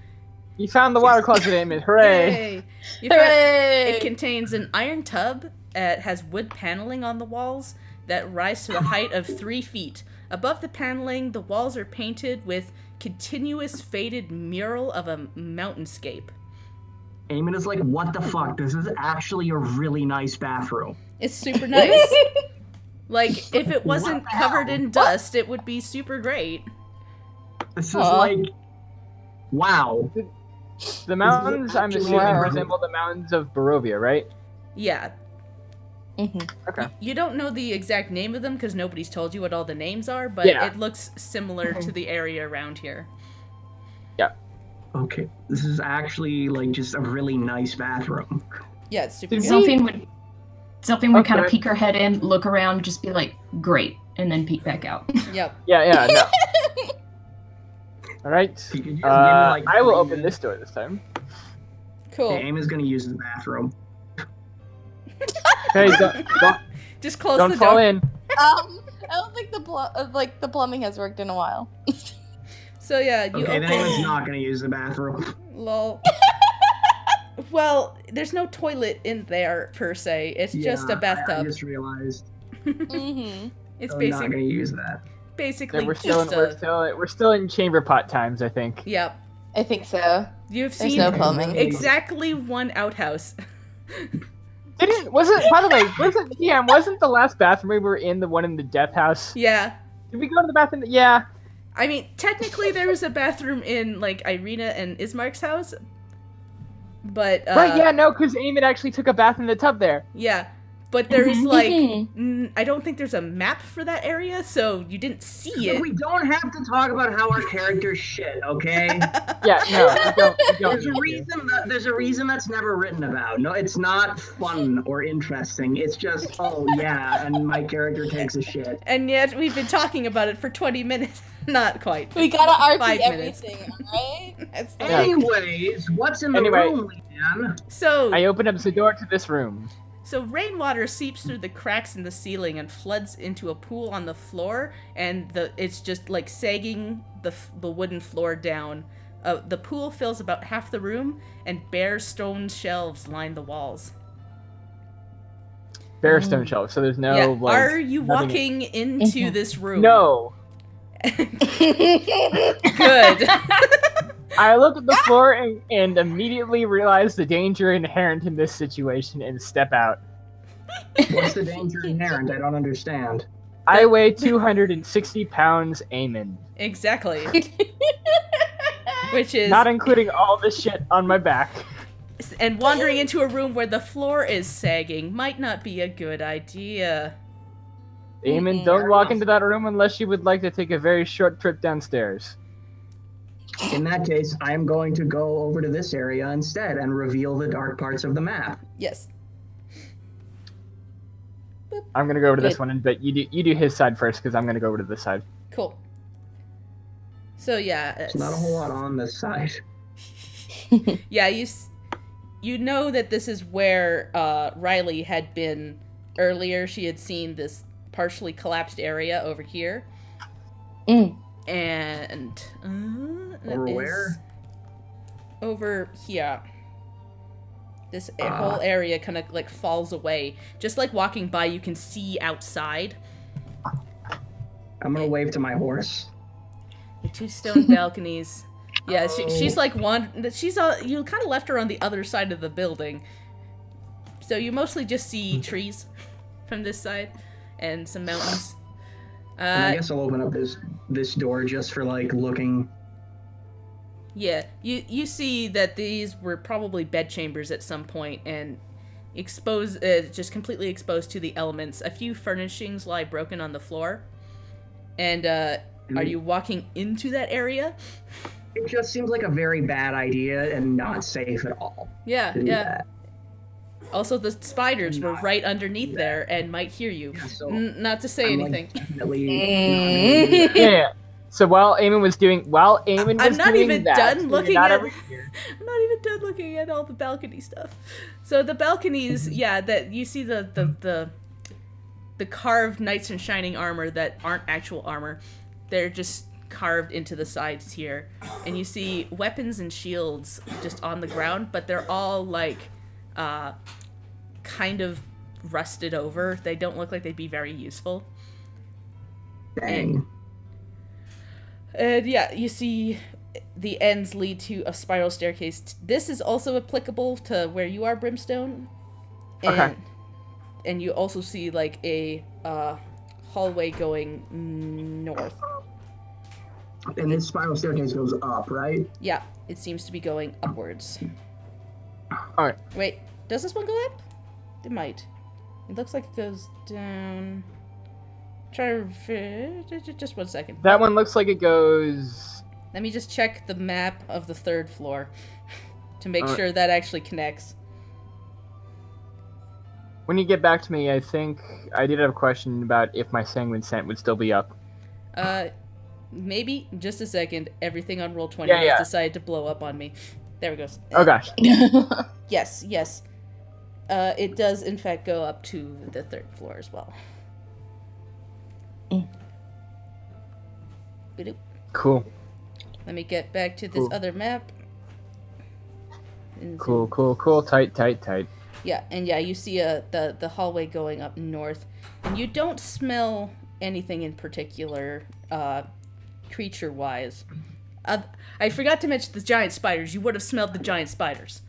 You found the water closet, Eamon. Hooray! Yay. Hooray! It contains an iron tub. It has wood paneling on the walls that rise to the height of 3 feet. Above the paneling, the walls are painted with continuous faded mural of a mountainscape. Eamon is like, what the fuck? This is actually a really nice bathroom. It's super nice. Like, if it wasn't covered in dust, it would be super great. This is like, wow. The mountains, I'm assuming, Wow. resemble the mountains of Barovia, right? Yeah. Mm-hmm. Okay. You don't know the exact name of them because nobody's told you what all the names are, but Yeah. it looks similar to the area around here. Okay, this is actually like just a really nice bathroom. Yeah, it's super Did good. Zelfine would kind of Okay. peek her head in, look around, just be like, great, and then peek back out. Yep. Yeah, no. Alright. You could just give me, like, I will 3 open minutes. this door this time. Cool. Okay, Eamon's gonna use the bathroom. Hey, don't Just close don't the fall door. in. I don't think the plumbing has worked in a while. So yeah, you Okay, then open. Eamon's not gonna use the bathroom. Lol. Well, there's no toilet in there per se. It's just a I bathtub. just realized. Mm-hmm. It's I'm not basic, gonna use that. basically Yeah, just a. we're still in chamber pot times, I think. Yep. I think so. You've There's seen no plumbing. exactly one outhouse. Wasn't the last bathroom we were in the one in the death house? Yeah. Did we go to the bathroom? Yeah. I mean, technically there was a bathroom in like Irina and Ismark's house, but Right, yeah, no, because Eamon actually took a bath in the tub there. yeah, but there's like Mhm. I don't think there's a map for that area, so you didn't see But it. we don't have to talk about how our characters shit, okay? Yeah, no, we don't There's a need to. reason there's a reason that's never written about. No, it's not fun or interesting. It's just, oh yeah, and my character takes a shit. And yet we've been talking about it for 20 minutes. Not quite. We gotta RP 5 minutes. everything, alright? That's Yeah. Anyways, what's in the Anyway. room, Leanne? So I opened up the door to this room. So rainwater seeps through the cracks in the ceiling and floods into a pool on the floor, and it's just like sagging the wooden floor down. The pool fills about half the room, and bare stone shelves line the walls. Bare stone shelf, so there's no yeah. like. Are you nothing walking into this room? No. Good. I look at the floor and immediately realize the danger inherent in this situation and step out. What's the danger inherent? I don't understand. I weigh 260 pounds, Eamon. Exactly. Which is Not including all the shit on my back. and wandering into a room where the floor is sagging might not be a good idea. Eamon, Mhm. don't walk into that room unless you would like to take a very short trip downstairs. In that case, I am going to go over to this area instead and reveal the dark parts of the map. Yes. I'm gonna go over to this Good. one, but you do his side first because I'm gonna go over to this side. Cool. So yeah, There's not a whole lot on this side. yeah, you know that this is where Riley had been earlier. She had seen this partially collapsed area over here, Mm. and that Over is where? Over here. This whole area kind of like falls away. Just like walking by, you can see outside. I'm gonna wave to my horse. The 2 stone balconies. Yeah, she's like she's you kind of left her on the other side of the building, so you mostly just see trees from this side and some mountains. And I guess I'll open up this door just for like looking. Yeah, you see that these were probably bed chambers at some point and exposed, just completely exposed to the elements. A few furnishings lie broken on the floor. And are you walking into that area? It just seems like a very bad idea and not safe at all. Yeah, to do yeah. that. Also, the spiders were right underneath there and might hear you. Yeah, so Not to say I'm, like, anything. definitely not gonna do that. Yeah. So while Eamon was doing I'm not even that, done you're looking not at- over here. I'm not even done looking at all the balcony stuff. So the balconies, yeah, that you see the the carved knights in shining armor that aren't actual armor. They're just carved into the sides here. And you see weapons and shields just on the ground, but they're all like kind of rusted over. They don't look like they'd be very useful. Dang. And yeah, you see the ends lead to a spiral staircase. This is also applicable to where you are, Brimstone. And, Okay. And you also see like a hallway going north. And this spiral staircase goes up, right? Yeah, it seems to be going upwards. Alright. Wait, does this one go up? It might. It looks like it goes down. Just 1 second. That one looks like it goes... Let me just check the map of the 3rd floor to make Alright. sure that actually connects. When you get back to me, I think I did have a question about if my Sanguine Scent would still be up. Maybe just a second. Everything on Roll20 Yeah, yeah. has decided to blow up on me. There it goes. Oh gosh. Yes. It does in fact go up to the 3rd floor as well. Ba-doop. Cool. Let me get back to this Cool. other map. And Cool, cool, cool. Tight, tight, tight. Yeah, and yeah, you see the hallway going up north, and you don't smell anything in particular, creature-wise. I forgot to mention the giant spiders. You would have smelled the giant spiders.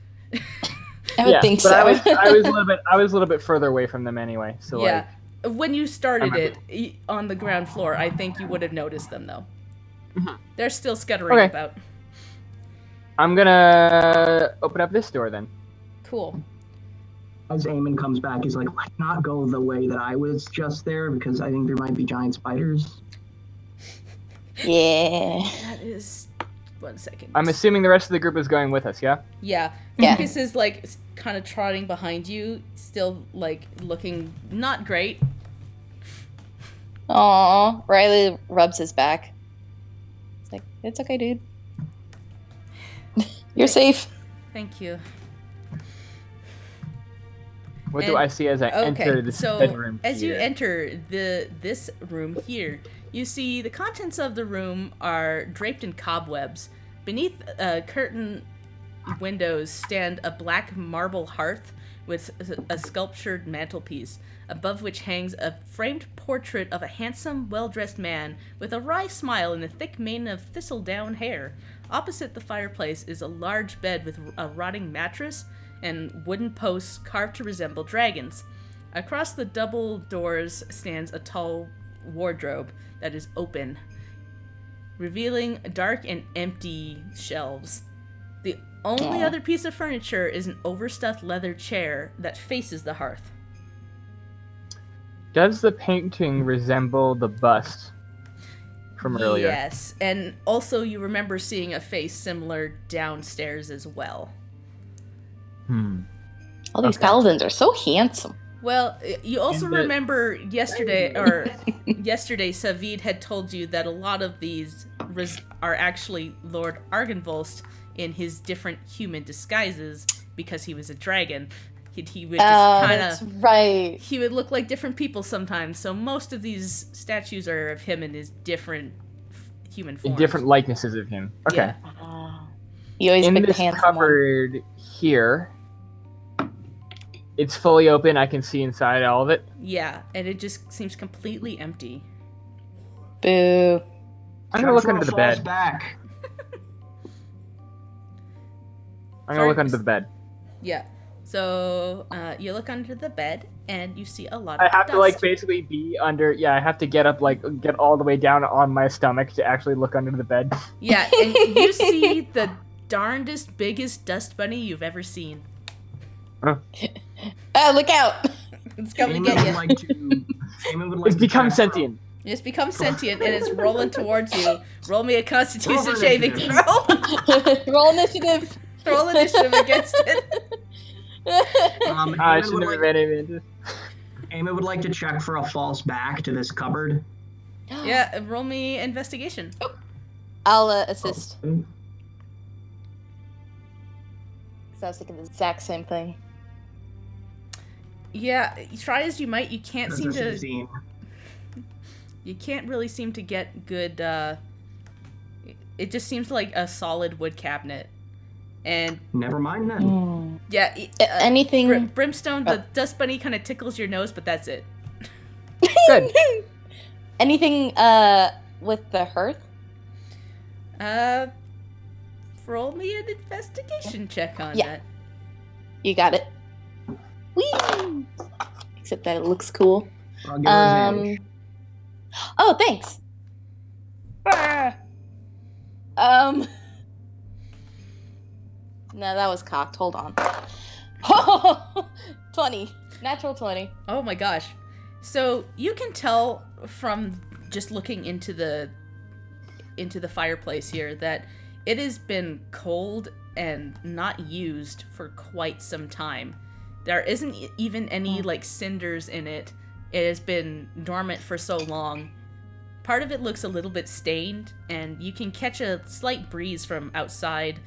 I would think but so. I was a little bit further away from them anyway. So Yeah, when you started I it on the ground floor, I think you would have noticed them though. Mhm. They're still scuttering Okay. about. I'm gonna open up this door then. Cool. As Eamon comes back, he's like, let's not go the way that I was just there, because I think there might be giant spiders. Yeah. That is 1 second. I'm assuming the rest of the group is going with us, yeah? Yeah. Yeah. Lucas is like kind of trotting behind you, still like looking not great. Aw. Riley rubs his back. It's like, it's okay, dude. You're safe. Thank you. What And- do I see as I enter this so bedroom as you here? enter this room here, you see the contents of the room are draped in cobwebs. Beneath curtain windows stand a black marble hearth with a sculptured mantelpiece, above which hangs a framed portrait of a handsome, well-dressed man with a wry smile and a thick mane of thistledown hair. Opposite the fireplace is a large bed with a rotting mattress and wooden posts carved to resemble dragons. Across the double doors stands a tall wardrobe that is open, revealing dark and empty shelves. The only other piece of furniture is an overstuffed leather chair that faces the hearth. Does the painting resemble the bust from earlier? Yes, and also you remember seeing a face similar downstairs as well. All these Okay. paladins are so handsome. Well, you also And the- remember yesterday, Savid had told you that a lot of these are actually Lord Argonvoltsholt in his different human disguises because he was a dragon. He would just kind That's of right. he would look like different people sometimes. So most of these statues are of him in his different human forms. Different likenesses of him. Okay. Yeah. You always In pick the this handsome one. cupboard here, it's fully open. I can see inside all of it. Yeah, and it just seems completely empty. Boo. I'm gonna look Judge under the falls bed. back. I'm gonna look under the bed. Yeah. So you look under the bed and you see a lot I of have to dust. like basically be under. Yeah, I have to get up, like get all the way down on my stomach to actually look under the bed. Yeah, and you see the darndest, biggest dust bunny you've ever seen. Ah, look out! It's coming to Eamon get would you. like to. Eamon would like It's to become check- sentient. It's become sentient and it's rolling towards you. Roll me a Constitution Roll saving initiative. throw. Roll initiative. Roll initiative against it. I Eamon should would have like- read it. Eamon would like to check for a false back to this cupboard. Yeah, roll me investigation. I'll assist. Oh, 'Cause I was thinking the exact same thing. Yeah, try as you might, you can't seem This to. is scene. You can't really seem to get good. It just seems like a solid wood cabinet, and Never mind then. yeah, Anything? Brimstone. The dust bunny kind of tickles your nose, but that's it. Good. Anything with the hearth? Roll me an investigation check on Yeah. that. You got it. Whee! Except that it looks cool. I'll give her advantage. Oh, thanks. No, that was cocked. Hold on. 20. Natural 20. Oh my gosh. So you can tell from just looking into the fireplace here that it has been cold and not used for quite some time. There isn't even any like cinders in it. It has been dormant for so long. Part of it looks a little bit stained, and you can catch a slight breeze from outside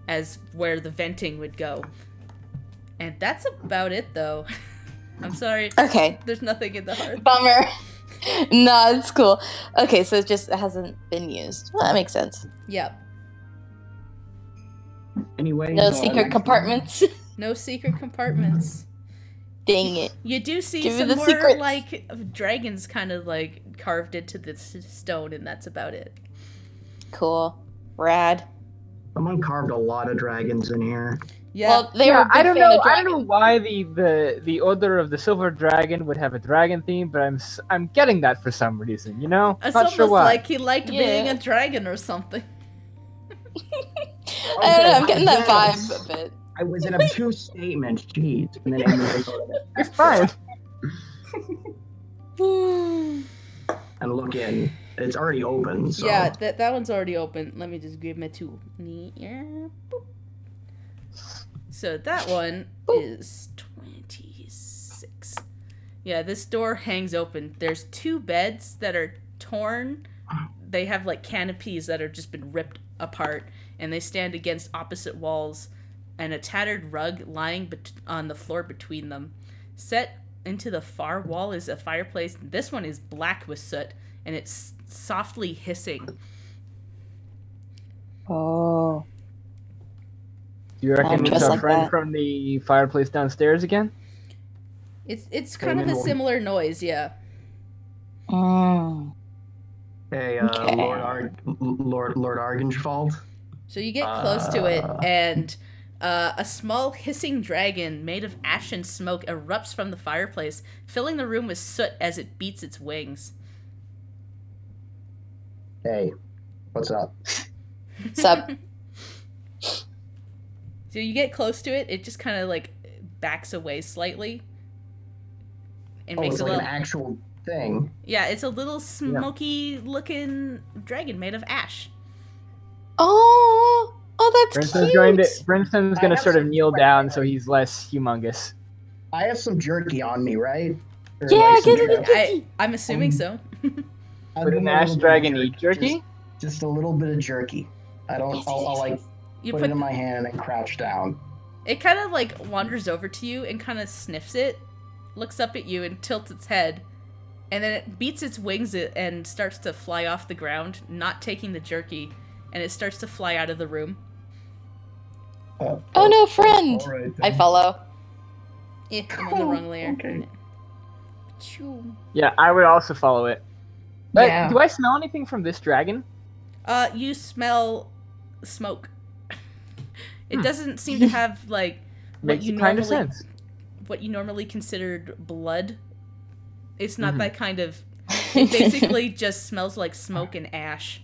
as where the venting would go. And that's about it, though. I'm sorry. Okay. There's nothing in the hearth. Bummer. No, it's cool. Okay, so it hasn't been used. Well, that makes sense. Yep. Anyway. No so secret next compartments. No secret compartments. Dang it. You do see Give me some the more, secrets. like, dragons kind of, like, carved into the stone, and that's about it. Cool. Rad. Someone carved a lot of dragons in here. Yeah. Well, they were a big I don't fan know. of I don't know dragons. why the order of the silver dragon would have a dragon theme, but I'm getting that for some reason. You know, It's not sure almost why. like he liked Yeah. being a dragon or something. I don't know, I'm getting that Yes. vibe a bit. I was an obtuse statement. Jeez. And then Amy goes over there It's fine. and look in. It's already open. So. Yeah, that one's already open. Let me just give my tool. Yeah. Boop. So that one is 26. Yeah, this door hangs open. There's 2 beds that are torn. They have like canopies that have just been ripped apart, and they stand against opposite walls, and a tattered rug lying on the floor between them. Set into the far wall is a fireplace. This one is black with soot, and it's softly hissing. Oh. Do you reckon it's just our like friend that. from the fireplace downstairs again? It's kind of a Amen. similar noise, yeah. Mm. Hey, Okay. Lord Argonvoltsholt. So you get close to it, and a small hissing dragon made of ash and smoke erupts from the fireplace, filling the room with soot as it beats its wings. Hey, what's up? Sup? So you get close to it, it just kind of like backs away slightly. And Oh, makes it's a like little... an actual thing. Yeah, it's a little smoky looking dragon made of ash. Oh, that's Brimstone's cute. Brimstone's I gonna have sort of some- kneel down so he's less humongous. I have some jerky on me, right? Or Yeah, like some get it. jerky. I'm assuming so. I'll Would give an him a ash little bit of dragon eat jerky? jerky? Just a little bit of jerky. I'll like You put put it in my hand and crouch down. it kind of like wanders over to you and kind of sniffs it, looks up at you and tilts its head, and then it beats its wings and starts to fly off the ground, not taking the jerky, and it starts to fly out of the room. Oh no, friend. All right, I then. follow. Yeah, I'm on the wrong layer. Okay. Choo. Yeah, I would also follow it. But Yeah. do I smell anything from this dragon? You smell smoke. It doesn't seem to have like Makes you kind of normally- sense. what you normally considered blood. It's not Mhm. that kind of. It basically just smells like smoke and ash.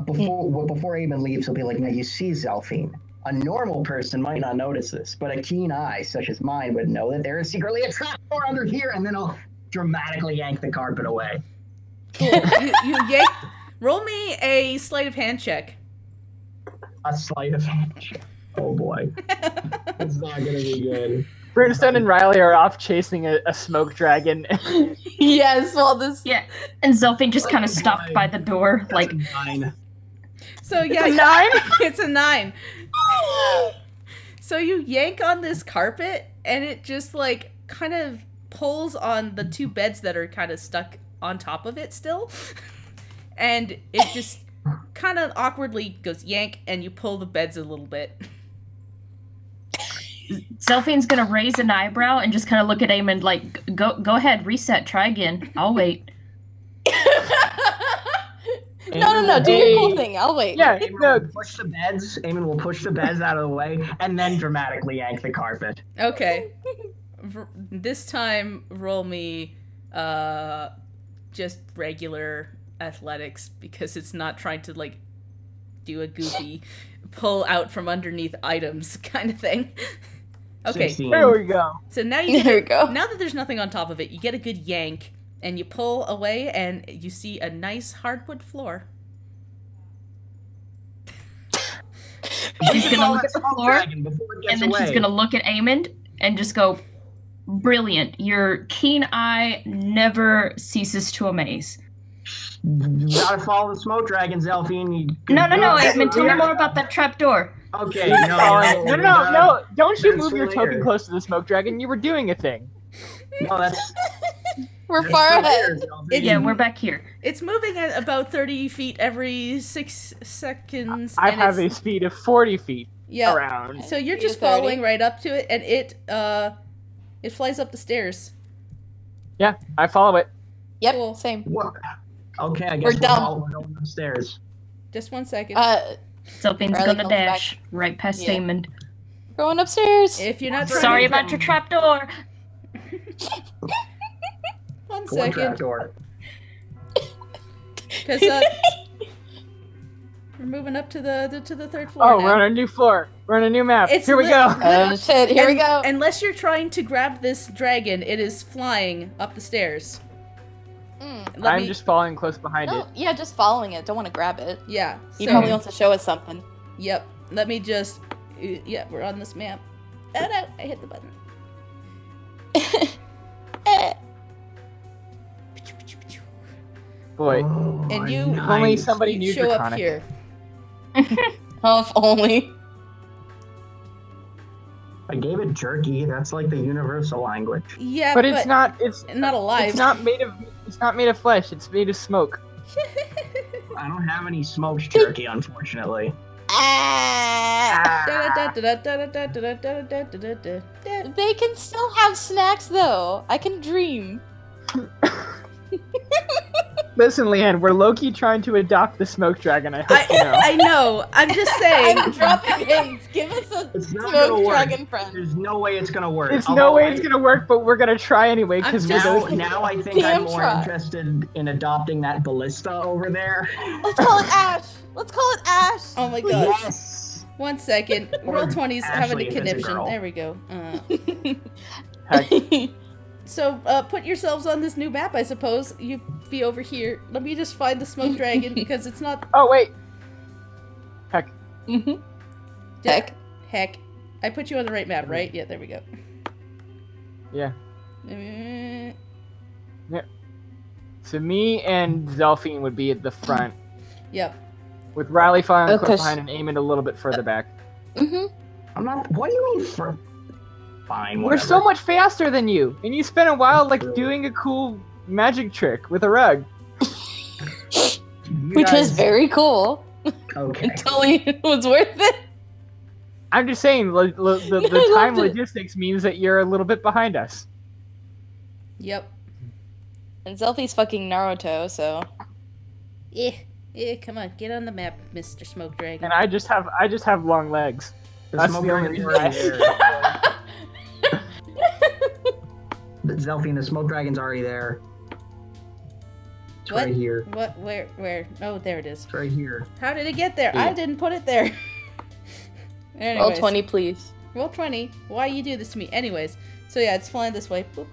Before Aben leaves, he'll be like, "Now you see, Zelfine, a normal person might not notice this, but a keen eye such as mine would know that there is secretly a trapdoor under here." And then I'll dramatically yank the carpet away. Cool. you yank. Roll me a sleight of hand check. A sleight of hand. Oh boy, it's not gonna be good. Brimstone and Riley are off chasing a smoke dragon. Yes, well, this. Yeah, and Zelfie just kind of stopped by the door, That's like, a 9. So yeah, a 9? It's a 9. So you yank on this carpet, and it just, like, kind of pulls on the two beds that are kind of stuck on top of it still. And it just kind of awkwardly goes yank, and you pull the beds a little bit. Zelphine's gonna raise an eyebrow and just kind of look at Eamon like, go ahead, reset, try again. I'll wait. No, do your cool thing. I'll wait. Yeah, no. Push the beds. Eamon will push the beds out of the way and then dramatically yank the carpet. Okay. This time, roll me just regular athletics, because it's not trying to, like, do a goofy pull out from underneath items kind of thing. Okay. 16. There we go. So now you There we go. Now that there's nothing on top of it, you get a good yank, and you pull away, and you see a nice hardwood floor. She's gonna look at the floor, and then she's gonna look at Eamon and just go, brilliant. Your keen eye never ceases to amaze. You gotta follow the smoke dragon, Zelphine. No, Eamon, tell me more about that trapdoor. Okay, No, don't you That's move your for token later. close to the smoke dragon. You were doing a thing. No, that's We're that's far for ahead. later, Zelphine. Yeah, we're back here. It's moving at about 30 feet every 6 seconds. I and have a it's- speed of 40 feet yeah. around. So you're Speed just of 30. following right up to it, and it flies up the stairs. Yeah, I follow it. Yep, Cool. same. What? Okay, I guess We're done. We're going upstairs. Just 1 second. Zelphine's Riley gonna comes dash right past Yeah. Eamon. Going upstairs. If you're not Sorry trying about your trapdoor. 1 One second, trapdoor. because we're moving up to the third floor. Oh, now. we're on a new floor. We're on a new map. It's Here we lit- go. Oh shit! Here we go. Unless you're trying to grab this dragon, it is flying up the stairs. Let I'm me- just following close behind No, it. yeah, just following it. Don't want to grab it. Yeah. He So, probably wants to show us something. yep. Let me just. Yeah, we're on this map. Oh no! I hit the button. Boy, Oh, And you- if only nice. somebody You knew show up Draconic. here. Oh, if only. I gave it jerky. That's like the universal language. Yeah, But it's not. It's not alive. It's not made of. It's not made of flesh. It's made of smoke. I don't have any smoked jerky, unfortunately. Ah! Da-da-da-da-da-da-da-da-da-da-da. They can still have snacks though. I can dream. Listen, Leanne, we're low-key trying to adopt the smoke dragon. I hope you know. I know. I'm just saying. I'm dropping hints. Give us a It's not gonna smoke work. dragon friend. There's no way it's gonna work. There's no Although way it's gonna work, but we're gonna try anyway I'm because we're just- those. Now I think Damn I'm more try. interested in adopting that ballista over there. Let's call it Ash. Let's call it Ash. Oh my Please. gosh. Yes. 1 second. Or Roll 20's having a Ashley if it's a conniption. girl. There we go. Heck, So, put yourselves on this new map, I suppose. You be over here. Let me just find the smoke dragon because it's not. oh wait. Heck. Mhm. Heck. Heck. I put you on the right map, right? Yeah, there we go. Yeah. Uh, So me and Zelphine would be at the front, Yep. with Riley following Okay. close behind and Eamon a little bit further back. Mhm. I'm not. What do you mean for? Fine. We're Whatever. so much faster than you, and you spent a while like doing a cool magic trick with a rug. You Which was guys- very cool. okay. Until it was worth it. I'm just saying, the I time loved it. logistics means that you're a little bit behind us. Yep. And Zelfie's fucking Naruto, so. Come on, get on the map, Mr. Smoke Dragon. And I just have long legs. The That's smoke the only dragon's reason already there. Zelphine, the smoke dragon's already there. It's What? right here. What? Where? Oh, there it is. It's right here. How did it get there? Yeah. I didn't put it there. Roll Anyways. 20, please. Roll 20. Why you do this to me? Anyways. So yeah, it's flying this way. Boop.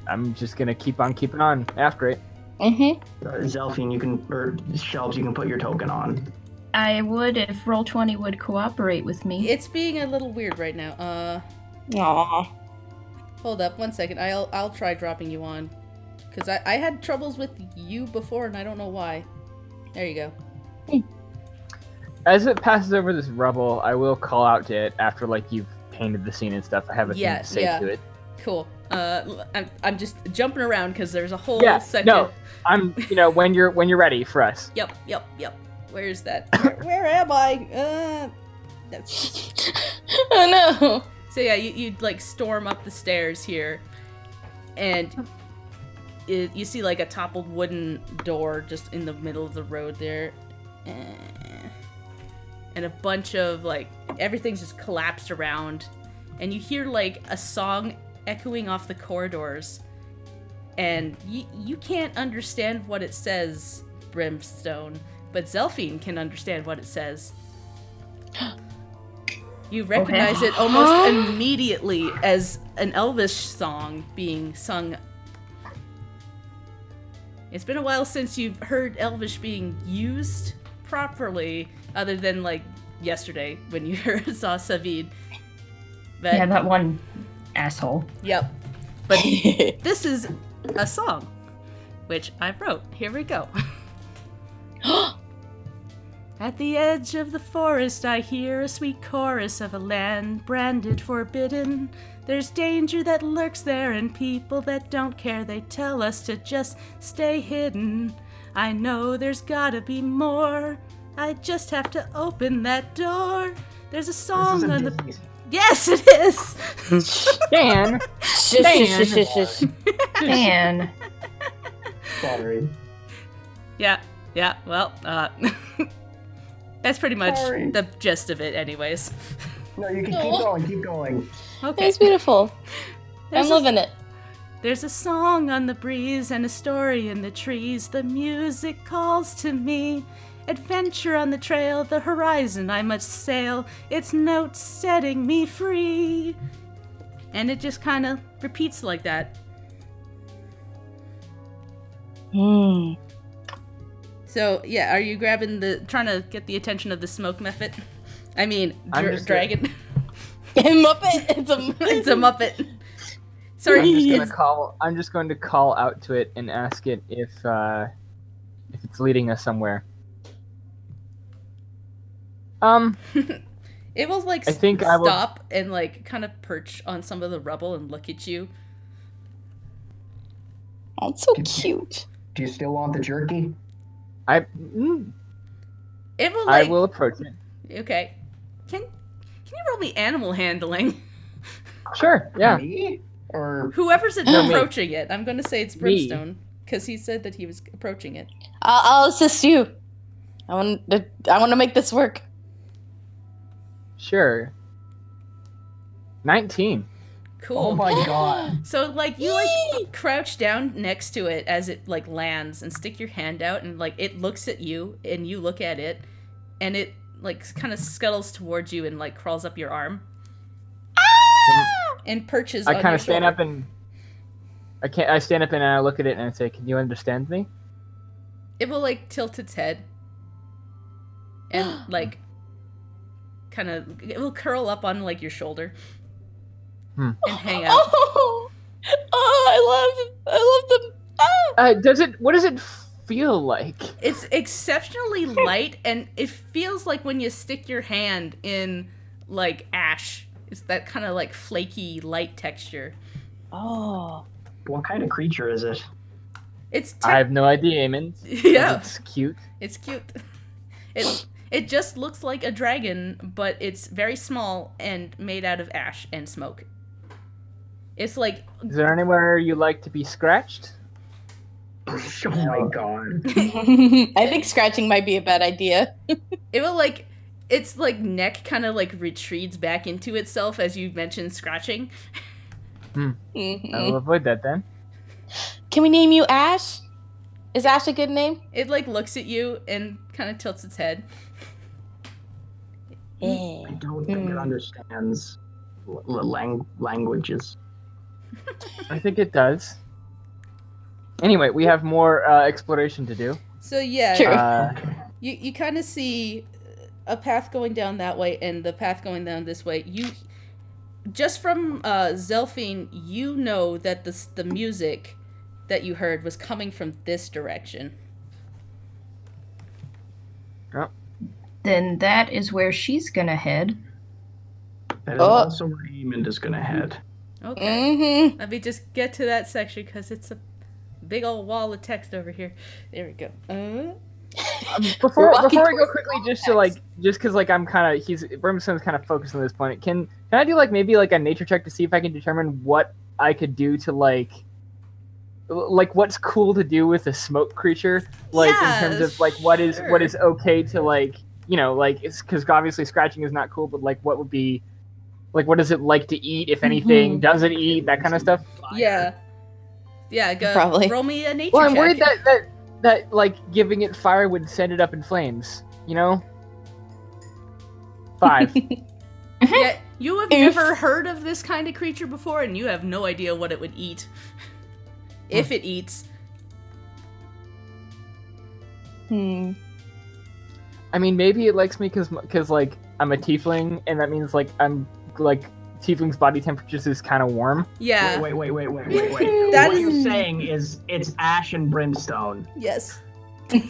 I'm just gonna keep on keeping on after it. Mm-hmm. Zelphine, you can, or Shelves, you can put your token on. I would if Roll20 would cooperate with me. It's being a little weird right now. Aww. Hold up 1 second. I'll try dropping you on. Because I had troubles with you before and I don't know why. There you go. As it passes over this rubble, I will call out to it after like you've painted the scene and stuff. I have a thing to say to it. Cool. I'm just jumping around because there's a whole section. No, I'm when you're ready for us. Yep. Where's that? Where am I? Oh no. So yeah, you'd like storm up the stairs here, and you see like a toppled wooden door just in the middle of the road there, and a bunch of like everything's just collapsed around, and you hear like a song echoing off the corridors, and you can't understand what it says, Brimstone, but Zelphine can understand what it says. You recognize it almost immediately as an Elvish song being sung. It's been a while since you've heard Elvish being used properly, other than like yesterday when you saw Savid. But, yeah, that one asshole. Yep. But this is a song, which I wrote. Here we go. At the edge of the forest, I hear a sweet chorus of a land branded forbidden. There's danger that lurks there, and people that don't care, they tell us to just stay hidden. I know there's gotta be more. I just have to open that door. There's a song on the... Yes, it is! Dan! Dan! Sorry. Yeah, well, that's pretty much the gist of it anyways. No, you can keep going. Okay. It's beautiful. I'm loving it. There's a song on the breeze and a story in the trees. The music calls to me. Adventure on the trail, the horizon I must sail. Its notes setting me free. And it just kind of repeats like that. So, yeah, are you trying to get the attention of the smoke Muppet? I mean, dragon. Muppet? It's a Muppet. Sorry, I'm just going to call out to it and ask it if it's leading us somewhere. It will like stop and like kind of perch on some of the rubble and look at you. Oh, it's so cute. Do you still want the jerky? It will. Like, I will approach it. Okay. Can you roll me animal handling? Sure. Yeah. Me? Or whoever's approaching it. I'm going to say it's Brimstone because he said that he was approaching it. I'll assist you. I want to make this work. Sure. 19. Cool. Oh my god. So like you like crouch down next to it as it like lands and stick your hand out and like it looks at you and you look at it and it like kind of scuttles towards you and like crawls up your arm. And perches on your shoulder. I kind of stand up and I stand up and I look at it and I say, "Can you understand me?" It will like tilt its head and like kind of it will curl up on like your shoulder and hang out. I love them. What does it feel like? It's exceptionally light and it feels like when you stick your hand in like ash. It's that kind of like flaky light texture. Oh. What kind of creature is it? I have no idea, Eamon. Yeah. It's cute. It's cute. It just looks like a dragon, but it's very small and made out of ash and smoke. It's like... Is there anywhere you like to be scratched? Oh my god. I think scratching might be a bad idea. It will like... Its like neck kind of like retreats back into itself as you mentioned scratching. I will avoid that then. Can we name you Ash? Is Ash a good name? It like looks at you and kind of tilts its head. I don't think it understands languages. I think it does. Anyway, we have more exploration to do. So yeah, sure. You kind of see a path going down that way and the path going down this way. You just from Zelphine, you know that the music that you heard was coming from this direction. Oh. Then that is where she's gonna head. That is also where Eamon is gonna head. Okay. Let me just get to that section because it's a big old wall of text over here. There we go. Before we go quickly, just because like I'm kind of Brimstone's kind of focused on this point. Can I do like maybe like a nature check to see if I can determine what I could do to like what's cool to do with a smoke creature, like in terms of like what is okay to like it's because obviously scratching is not cool, but like what would be like what does it like to eat if anything? Does it eat that kind of stuff? Yeah, go Probably. roll me a nature Well, I'm check. worried that like giving it fire would send it up in flames. 5. Yeah, you have never heard of this kind of creature before, and you have no idea what it would eat. If it eats. I mean, maybe it likes me because like I'm a tiefling, and that means like I'm like tiefling's body temperature is kind of warm. Yeah. Wait. That What is- you're saying is it's ash and brimstone. Yes. That's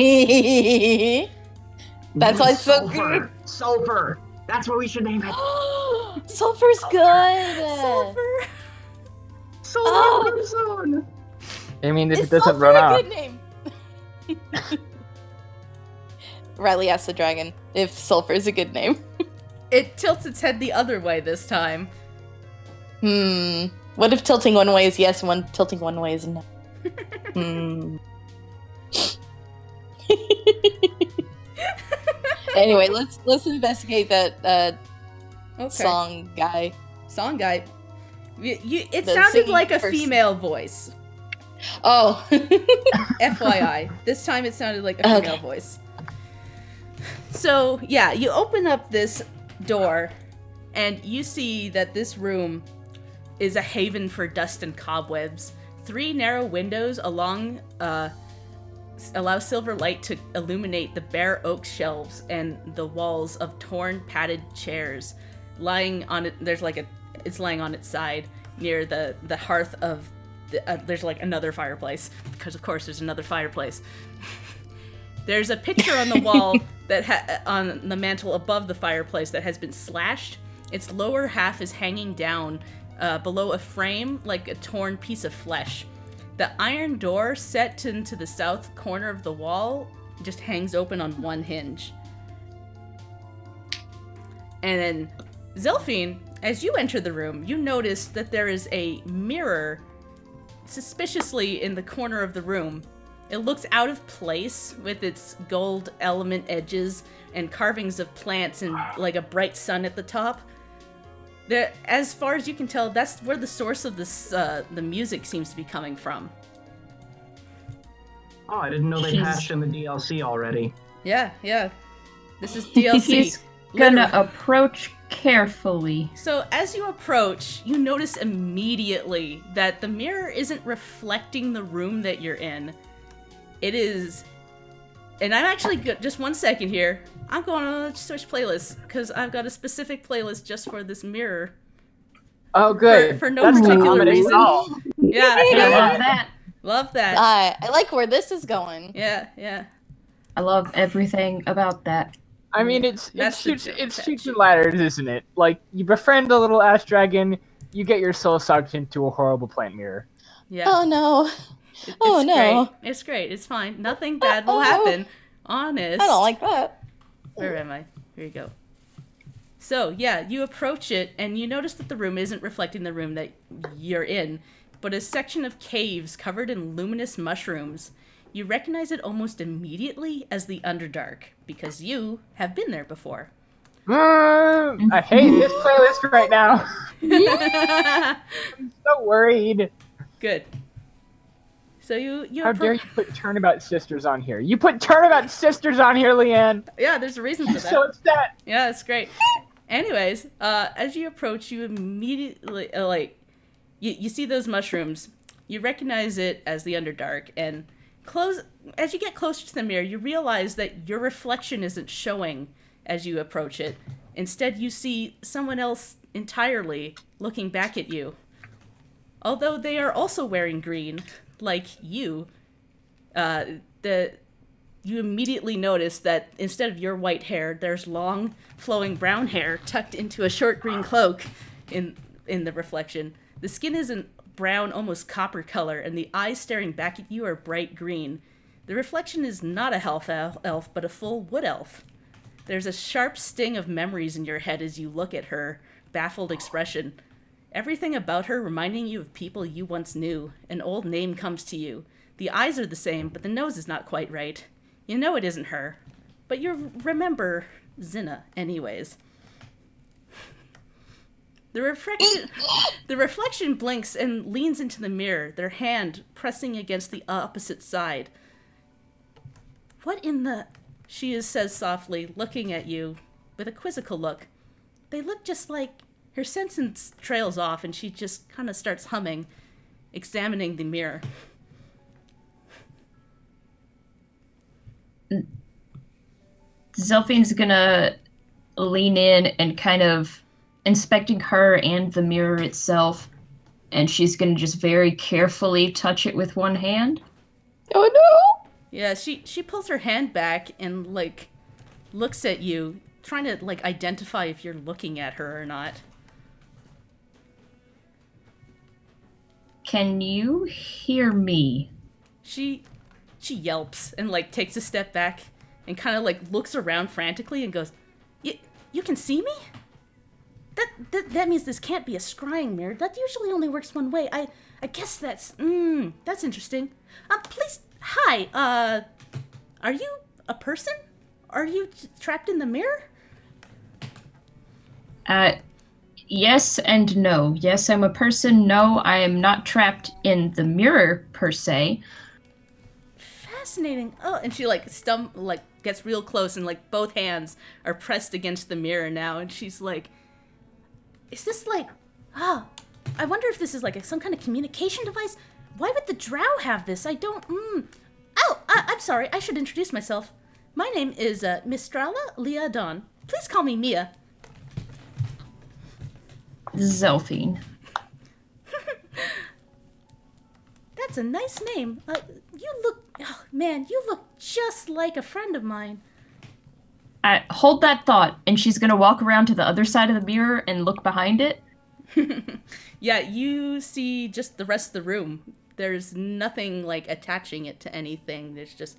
why it's so good. Sulfur. That's what we should name it. Sulfur's good. Sulfur. Sulfur and brimstone. I mean, if Is it doesn't Sulfur run a off. good name? Riley asked the dragon if Sulfur is a good name. It tilts its head the other way this time. What if tilting one way is yes and tilting one way is no? Anyway, let's investigate that Okay. song guy. Song guy. It The sounded singing like a person. female voice. Oh. FYI. This time it sounded like a female voice. So, yeah, you open up this door, and you see that this room is a haven for dust and cobwebs. 3 narrow windows allow silver light to illuminate the bare oak shelves and the walls of torn, padded chairs. Lying on it, it's lying on its side near the hearth of there's like another fireplace, because of course there's another fireplace. There's a picture on the wall on the mantle above the fireplace that has been slashed. Its lower half is hanging down below a frame like a torn piece of flesh. The iron door set into the south corner of the wall just hangs open on one hinge. And then, Zelphine, as you enter the room, you notice that there is a mirror suspiciously in the corner of the room. It looks out of place with its gold element edges and carvings of plants and like a bright sun at the top. As far as you can tell, that's where the source of this the music seems to be coming from. Oh, I didn't know they hashed in the DLC already. Yeah. This is DLC. He's gonna approach carefully. So as you approach, you notice immediately that the mirror isn't reflecting the room that you're in. It is... And I'm actually... Just one second here. I'm going on a switch playlist, because I've got a specific playlist just for this mirror. Oh, good. For no particular reason. Yeah. I love that. Love that. I like where this is going. Yeah. I love everything about that. I mean, it's That's the shoots and ladders, isn't it? Like, you befriend a little ash dragon, you get your soul sucked into a horrible plant mirror. Yeah. Oh no. Oh no. Great. It's great. It's fine. Nothing bad will happen. Honest. I don't like that. Where am I? Here you go. So, yeah, you approach it, and you notice that the room isn't reflecting the room that you're in, but a section of caves covered in luminous mushrooms. You recognize it almost immediately as the Underdark, because you have been there before. I hate this playlist right now. I'm so worried. Good. So you How dare you put Turnabout Sisters on here? You put Turnabout Sisters on here, Leanne! Yeah, there's a reason for that. So upset! Yeah, it's great. Anyways, as you approach, you immediately, you see those mushrooms. You recognize it as the Underdark, and as you get closer to the mirror, you realize that your reflection isn't showing as you approach it. Instead, you see someone else entirely looking back at you. Although they are also wearing green, like you, the you immediately notice that instead of your white hair, there's long, flowing brown hair tucked into a short green cloak in the reflection. The skin is a brown, almost copper color, and the eyes staring back at you are bright green. The reflection is not a half elf, but a full wood elf. There's a sharp sting of memories in your head as you look at her baffled expression. Everything about her reminding you of people you once knew. An old name comes to you. The eyes are the same, but the nose is not quite right. You know it isn't her, but you remember Zinna anyways. The reflection blinks and leans into the mirror, their hand pressing against the opposite side. What in the... She says softly, looking at you with a quizzical look. They look just like... Her sentence trails off and she just kind of starts humming, examining the mirror. Zelphine's gonna lean in and kind of inspecting her and the mirror itself, and she's gonna just very carefully touch it with one hand. Oh no! Yeah, she pulls her hand back and, like, looks at you, trying to, like, identify if you're looking at her or not. Can you hear me? She yelps and, like, takes a step back and kind of, like, looks around frantically and goes, You can see me? That means this can't be a scrying mirror. That usually only works one way. I guess that's interesting. Please, hi, are you a person? Are you trapped in the mirror? Yes and no. Yes, I'm a person. No, I am not trapped in the mirror, per se. Fascinating. Oh, and she, like, gets real close and, like, both hands are pressed against the mirror now, and she's like, is this, like, I wonder if this is, like, some kind of communication device? Why would the drow have this? I don't, I'm sorry, I should introduce myself. My name is, Mistrala Leah Dawn. Please call me Mia. Zelphine. That's a nice name. You look just like a friend of mine. Hold that thought, and she's gonna walk around to the other side of the mirror and look behind it. Yeah, you see just the rest of the room. There's nothing, like, attaching it to anything. There's just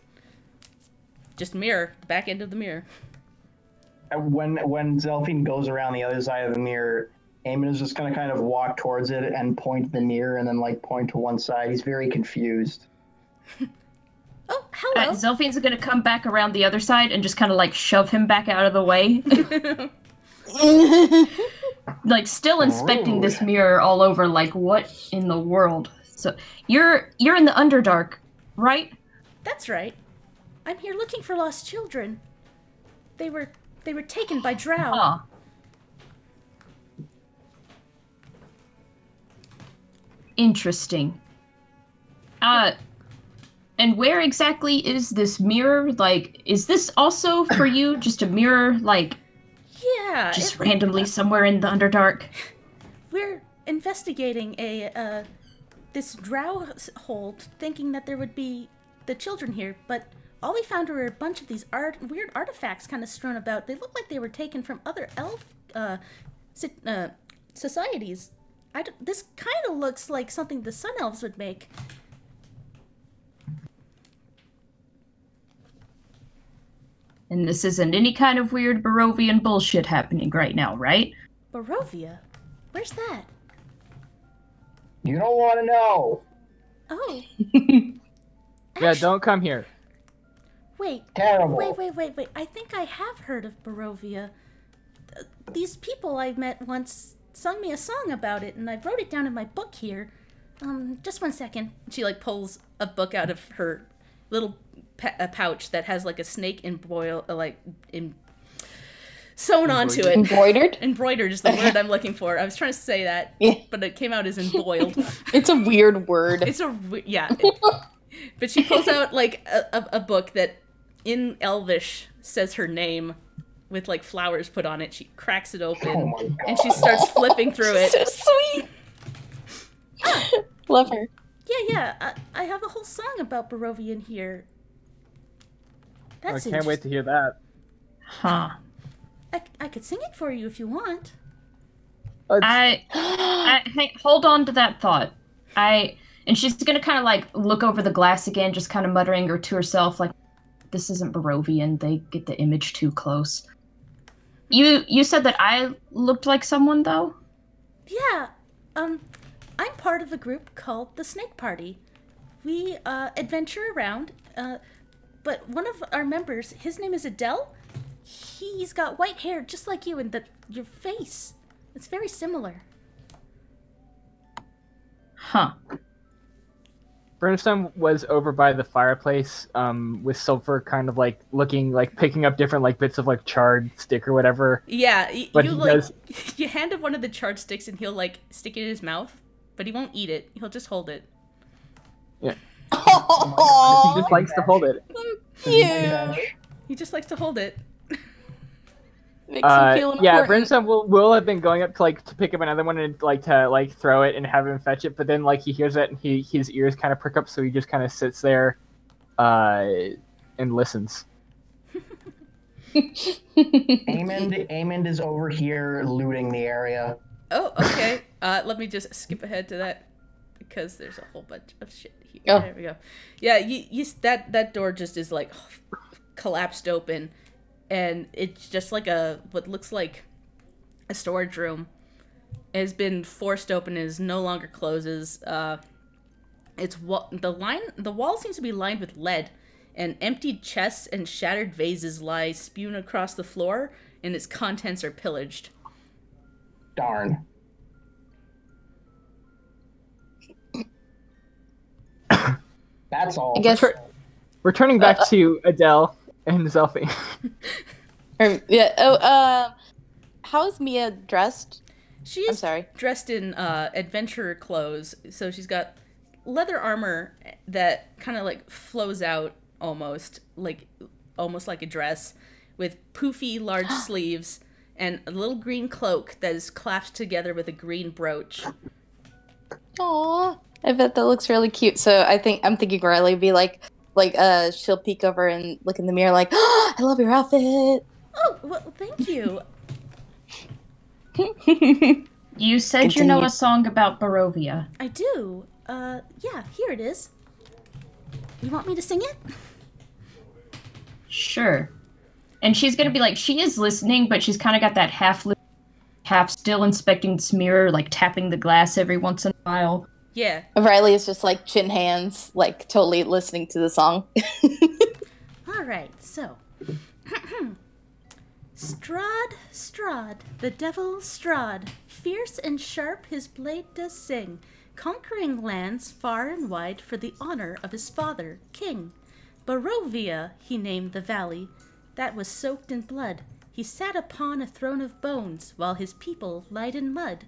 mirror, back into the mirror. When Zelphine goes around the other side of the mirror, Eamon is just going to kind of walk towards it and point the mirror and then, like, point to one side. He's very confused. Oh, hello. Zelphine's going to come back around the other side and just kind of, like, shove him back out of the way. Like, still inspecting this mirror all over, like, what in the world? So, you're in the Underdark, right? That's right. I'm here looking for lost children. They were taken by drow. Huh. Interesting. And where exactly is this mirror? Like, is this also for you? Just a mirror, like, yeah, just randomly somewhere in the Underdark? We're investigating this drow hold, thinking that there would be the children here, but all we found were a bunch of these weird artifacts kind of strewn about. They look like they were taken from other elf societies. This kind of looks like something the Sun Elves would make. And this isn't any kind of weird Barovian bullshit happening right now, right? Barovia? Where's that? You don't want to know. Oh. Yeah, don't come here. Wait. Terrible. Wait. I think I have heard of Barovia. These people I met once sung me a song about it, and I wrote it down in my book here. Just one second. She, like, pulls a book out of her little pouch that has, like, a snake sewn onto it. Embroidered? Embroidered is the word I'm looking for. I was trying to say that, Yeah. but it came out as emboiled. It's a weird word. Yeah. But she pulls out, like, a book that in Elvish says her name with, like, flowers put on it. She cracks it open, and she starts flipping through it. So sweet. Love her. Yeah. I have a whole song about Barovia in here. I can't wait to hear that. Huh. I could sing it for you if you want. Hey, hold on to that thought. And she's gonna kind of like look over the glass again, just kind of muttering her to herself, like, "This isn't Barovian. They get the image too close." You said that I looked like someone, though? Yeah. I'm part of a group called the Snake Party. We adventure around. But one of our members, his name is Adele. He's got white hair, just like you, and your face. It's very similar. Huh. Brimstone was over by the fireplace, with Sulfur kind of like looking, like picking up different like bits of like charred stick or whatever. Yeah, But you hand him one of the charred sticks and he'll like stick it in his mouth, but he won't eat it. He'll just hold it. Yeah. Oh, He just likes to hold it. cute. He just likes to hold it. Makes him feel important. Yeah, Brimstone will have been going up to pick up another one and to throw it and have him fetch it, but then like he hears that and his ears kind of prick up, so he just kind of sits there, and listens. Amond is over here looting the area. Oh, okay. Let me just skip ahead to that because there's a whole bunch of shit here. Oh. There we go. Yeah, that door just is like collapsed open. And it's just like what looks like a storage room. It has been forced open and is no longer closes. The wall seems to be lined with lead, and emptied chests and shattered vases lie spewed across the floor, and its contents are pillaged. Darn. That's all. I guess. Returning back to Adele and Zelfie. How's Mia dressed? She's I'm sorry. dressed in adventurer clothes, so she's got leather armor that kind of like flows out almost like a dress, with poofy large sleeves and a little green cloak that is clasped together with a green brooch. Aww, I bet that looks really cute. So I'm thinking Riley would be like she'll peek over and look in the mirror like, oh, I love your outfit. Oh, well, thank you. You said you know a song about Barovia. I do. Yeah, here it is. You want me to sing it? Sure. And she's gonna be like, she is listening, but she's kind of got that half still inspecting this mirror, like tapping the glass every once in a while. Yeah. Riley is just like chin hands, like totally listening to the song. All right, so. Strahd, Strahd, the devil Strahd, fierce and sharp his blade does sing, conquering lands far and wide for the honor of his father, king. Barovia he named the valley that was soaked in blood. He sat upon a throne of bones while his people lied in mud.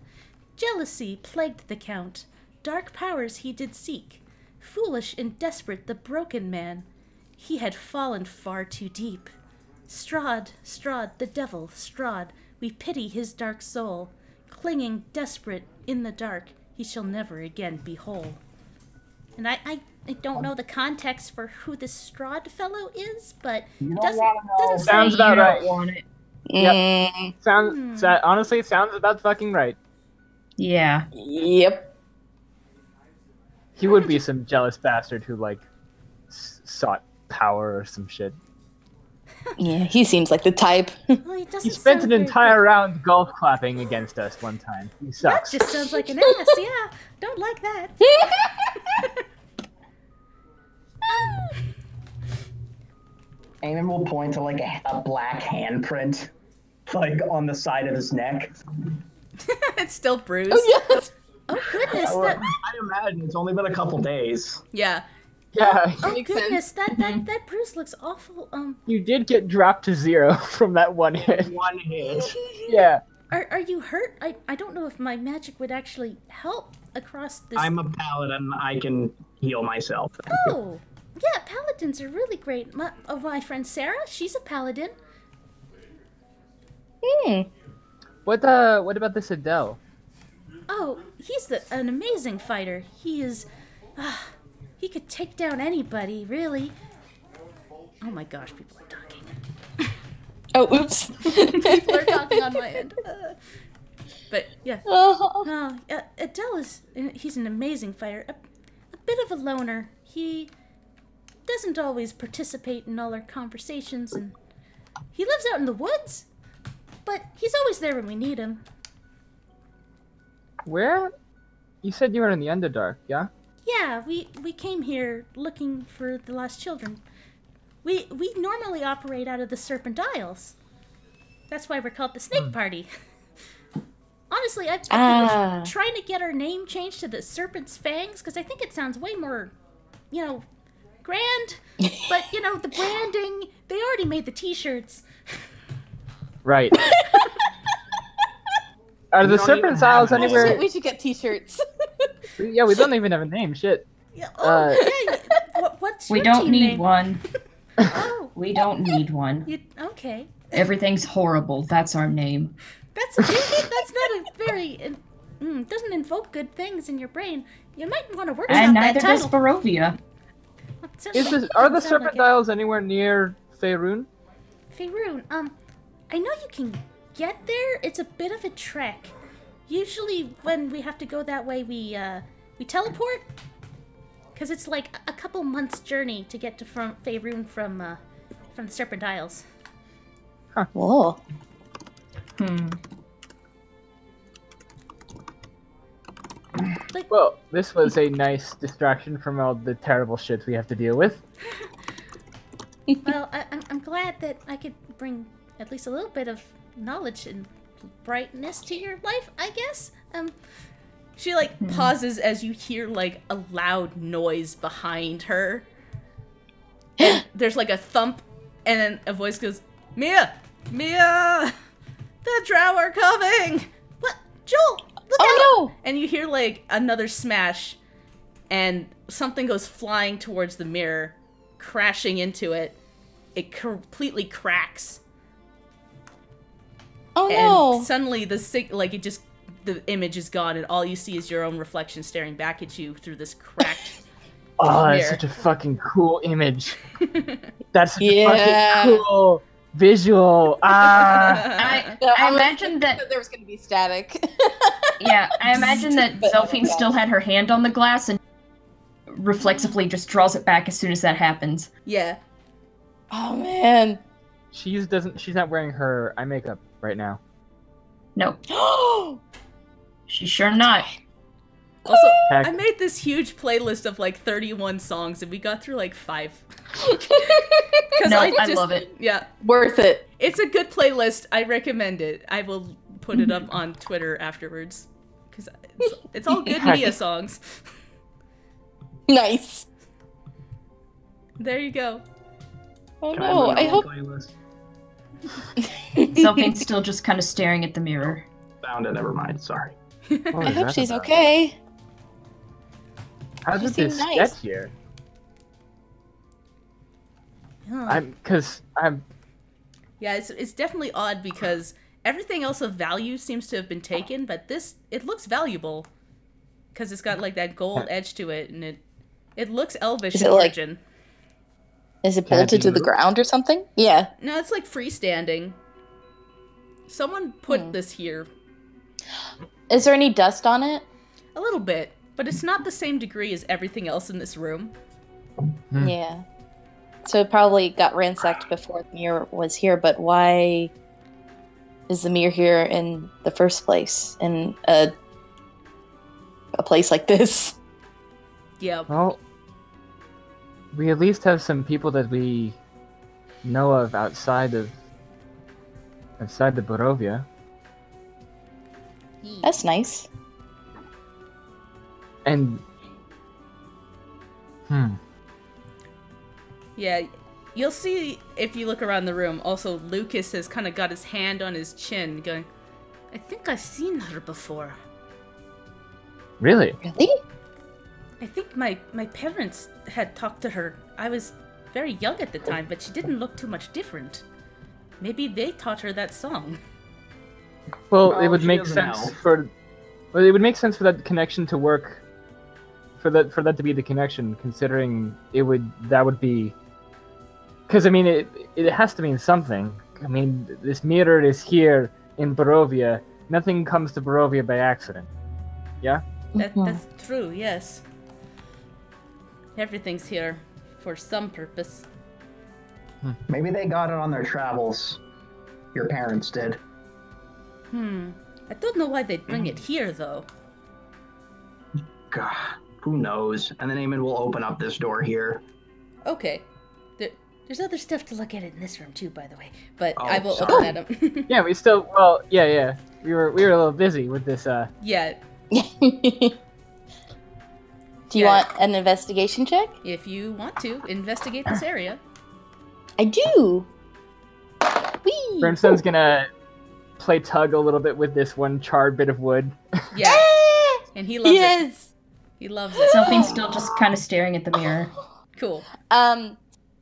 Jealousy plagued the count, dark powers he did seek. Foolish and desperate the broken man, he had fallen far too deep. Strahd, Strahd, the devil, Strahd, we pity his dark soul. Clinging desperate in the dark, he shall never again be whole. And I don't know the context for who this Strahd fellow is, but it doesn't Sounds say. about right. Want it. Yep. Honestly, it sounds about fucking right. Yeah. Yep. He would be some jealous bastard who like sought power or some shit. Yeah, he seems like the type. Well, it doesn't He spent sound an very entire round golf clapping against us one time. He good. sucks. That just sounds like an ass. Yeah, don't like that. Eamon will point to like a black handprint, like on the side of his neck. It's still bruised. Oh, yes. Oh goodness, I imagine it's only been a couple days. yeah. Yeah, Oh Makes goodness, that bruise looks awful. you did get dropped to 0 from that one hit. One hit. Yeah. Are you hurt? I don't know if my magic would actually help across this. I'm a paladin. I can heal myself. Oh, yeah, paladins are really great. My friend Sarah, she's a paladin. What about this Adele? Oh, he's an amazing fighter. He is, he could take down anybody, really. Oh my gosh, people are talking. Oh, oops. People are talking on my end. But yeah. Adele he's an amazing fighter. A bit of a loner. He doesn't always participate in all our conversations, and he lives out in the woods, but he's always there when we need him. Where? You said you were in the Underdark, yeah? Yeah, we came here looking for the lost children. We normally operate out of the Serpent Isles. That's why we're called the Snake Party. Honestly, I've been trying to get our name changed to the Serpent's Fangs, because I think it sounds way more, grand. But, the branding, they already made the t-shirts. Right. Are the Serpent's Isles anywhere? We should get t-shirts. Yeah, we don't even have a name, shit. Yeah, what's your We don't team need name? one. Oh. We don't need one. Okay. Everything's horrible. That's our name. That's not a very... doesn't invoke good things in your brain. You might want to work And on neither that does title. Barovia. Are the Serpent Isles anywhere near Faerun? Faerun, I know you can get there. It's a bit of a trek. Usually when we have to go that way, we teleport. Because it's like a couple months' journey to get to Faerun from the Serpent Isles. Huh. Whoa. Well, this was a nice distraction from all the terrible shit we have to deal with. Well, I'm glad that I could bring at least a little bit of knowledge and brightness to your life, I guess. She pauses as you hear a loud noise behind her. And there's a thump, and then a voice goes, Mia! Mia! The drow are coming! What? Joel! Look out! No! And you hear another smash, and something goes flying towards the mirror, crashing into it. It completely cracks. Oh and no! Suddenly the image is gone, and all you see is your own reflection staring back at you through this cracked Oh, mirror. that's such a fucking cool image. That's such a fucking cool visual. I imagine that... there was going to be static. Yeah, I imagine that Zelphine still had her hand on the glass and reflexively just draws it back as soon as that happens. Yeah. Oh man. She's not wearing her eye makeup right now. No. She's sure not. Also, Heck. I made this huge playlist of 31 songs, and we got through 5. No, I love it. Yeah. Worth it. It's a good playlist. I recommend it. I will put it up on Twitter afterwards. Because it's all good Mia songs. Nice. There you go. Oh no, I hope... Zelphine's still just kind of staring at the mirror. Found it, never mind, sorry. I hope she's okay. How did this nice. get here? Huh. Yeah, it's definitely odd because everything else of value seems to have been taken, but it looks valuable. Because it's got that gold edge to it, and it looks elvish in origin. Is it bolted to the ground or something? Yeah. No, it's freestanding. Someone put this here. Is there any dust on it? A little bit, but it's not the same degree as everything else in this room. Yeah. So it probably got ransacked before the mirror was here, but why is the mirror here in the first place? In a place like this? Yeah. well, we at least have some people that we know of outside the Barovia. That's nice. And Yeah, you'll see if you look around the room. Also, Lucas has kind of got his hand on his chin, going, I think I've seen her before. really? Really? I think my parents had talked to her. I was very young at the time, but she didn't look too much different. Maybe they taught her that song. Well, it would she make doesn't sense know. it would make sense for that connection to work. For that to be the connection, considering that would be Because, I mean, it has to mean something. I mean, this mirror is here in Barovia. Nothing comes to Barovia by accident. Yeah? That's true, yes. Everything's here for some purpose. Maybe they got it on their travels. Your parents did. I don't know why they'd bring it here, though. God, who knows? And then Eamon will open up this door here. Okay. There's other stuff to look at in this room, too, by the way. But Oh, I will sorry. open at them. Yeah, we still... Well, yeah. We were a little busy with this, Yeah, Do you want an investigation check? if you want to, investigate this area. I do. Whee! Brimstone's gonna play tug a little bit with this one charred bit of wood. Yeah, and he loves it. Yes. He loves it. Something's still just kind of staring at the mirror. Cool.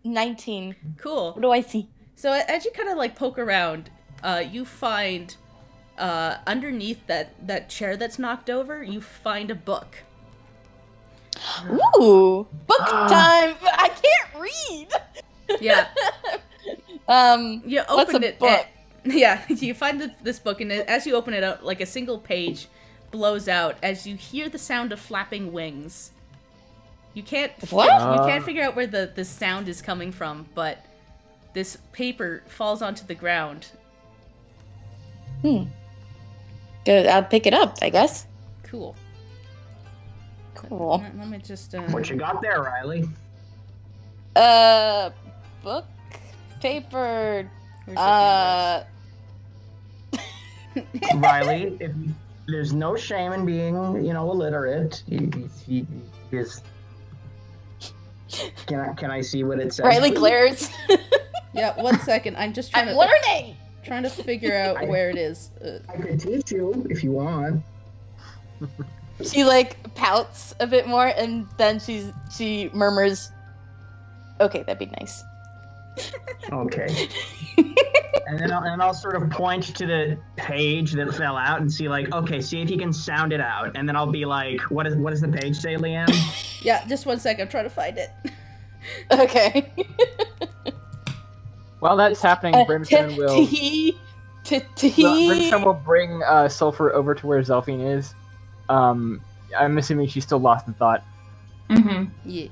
19. Cool. What do I see? So as you kind of like poke around, you find underneath that chair that's knocked over, you find a book. Ooh, book time. I can't read. Yeah. You What's opened a it. book? Yeah, you find this book, and as you open it up, like a single page blows out as you hear the sound of flapping wings. You can't What? you can't figure out where the sound is coming from, but this paper falls onto the ground. Good. I'll pick it up, I guess. Cool. Cool. Let me just. What you got there, Riley? Book, paper. Where's Riley, there's no shame in being, illiterate. He is. Can I see what it says? Riley please? glares. Yeah, 1 second. I'm just I'm learning. trying to figure out where it is. I could teach you if you want. She like pouts a bit more, and then she murmurs, "Okay, that'd be nice." Okay. and then I'll sort of point to the page that fell out and see like, okay, see if you can sound it out. And then I'll be like, what does the page say, Liam? Yeah, just 1 second. I'm trying to find it. Okay. While that's happening, Brimstone will... Brimstone will bring Sulfur over to where Zelphine is. I'm assuming she's still lost in thought. Mm-hmm. Yeah.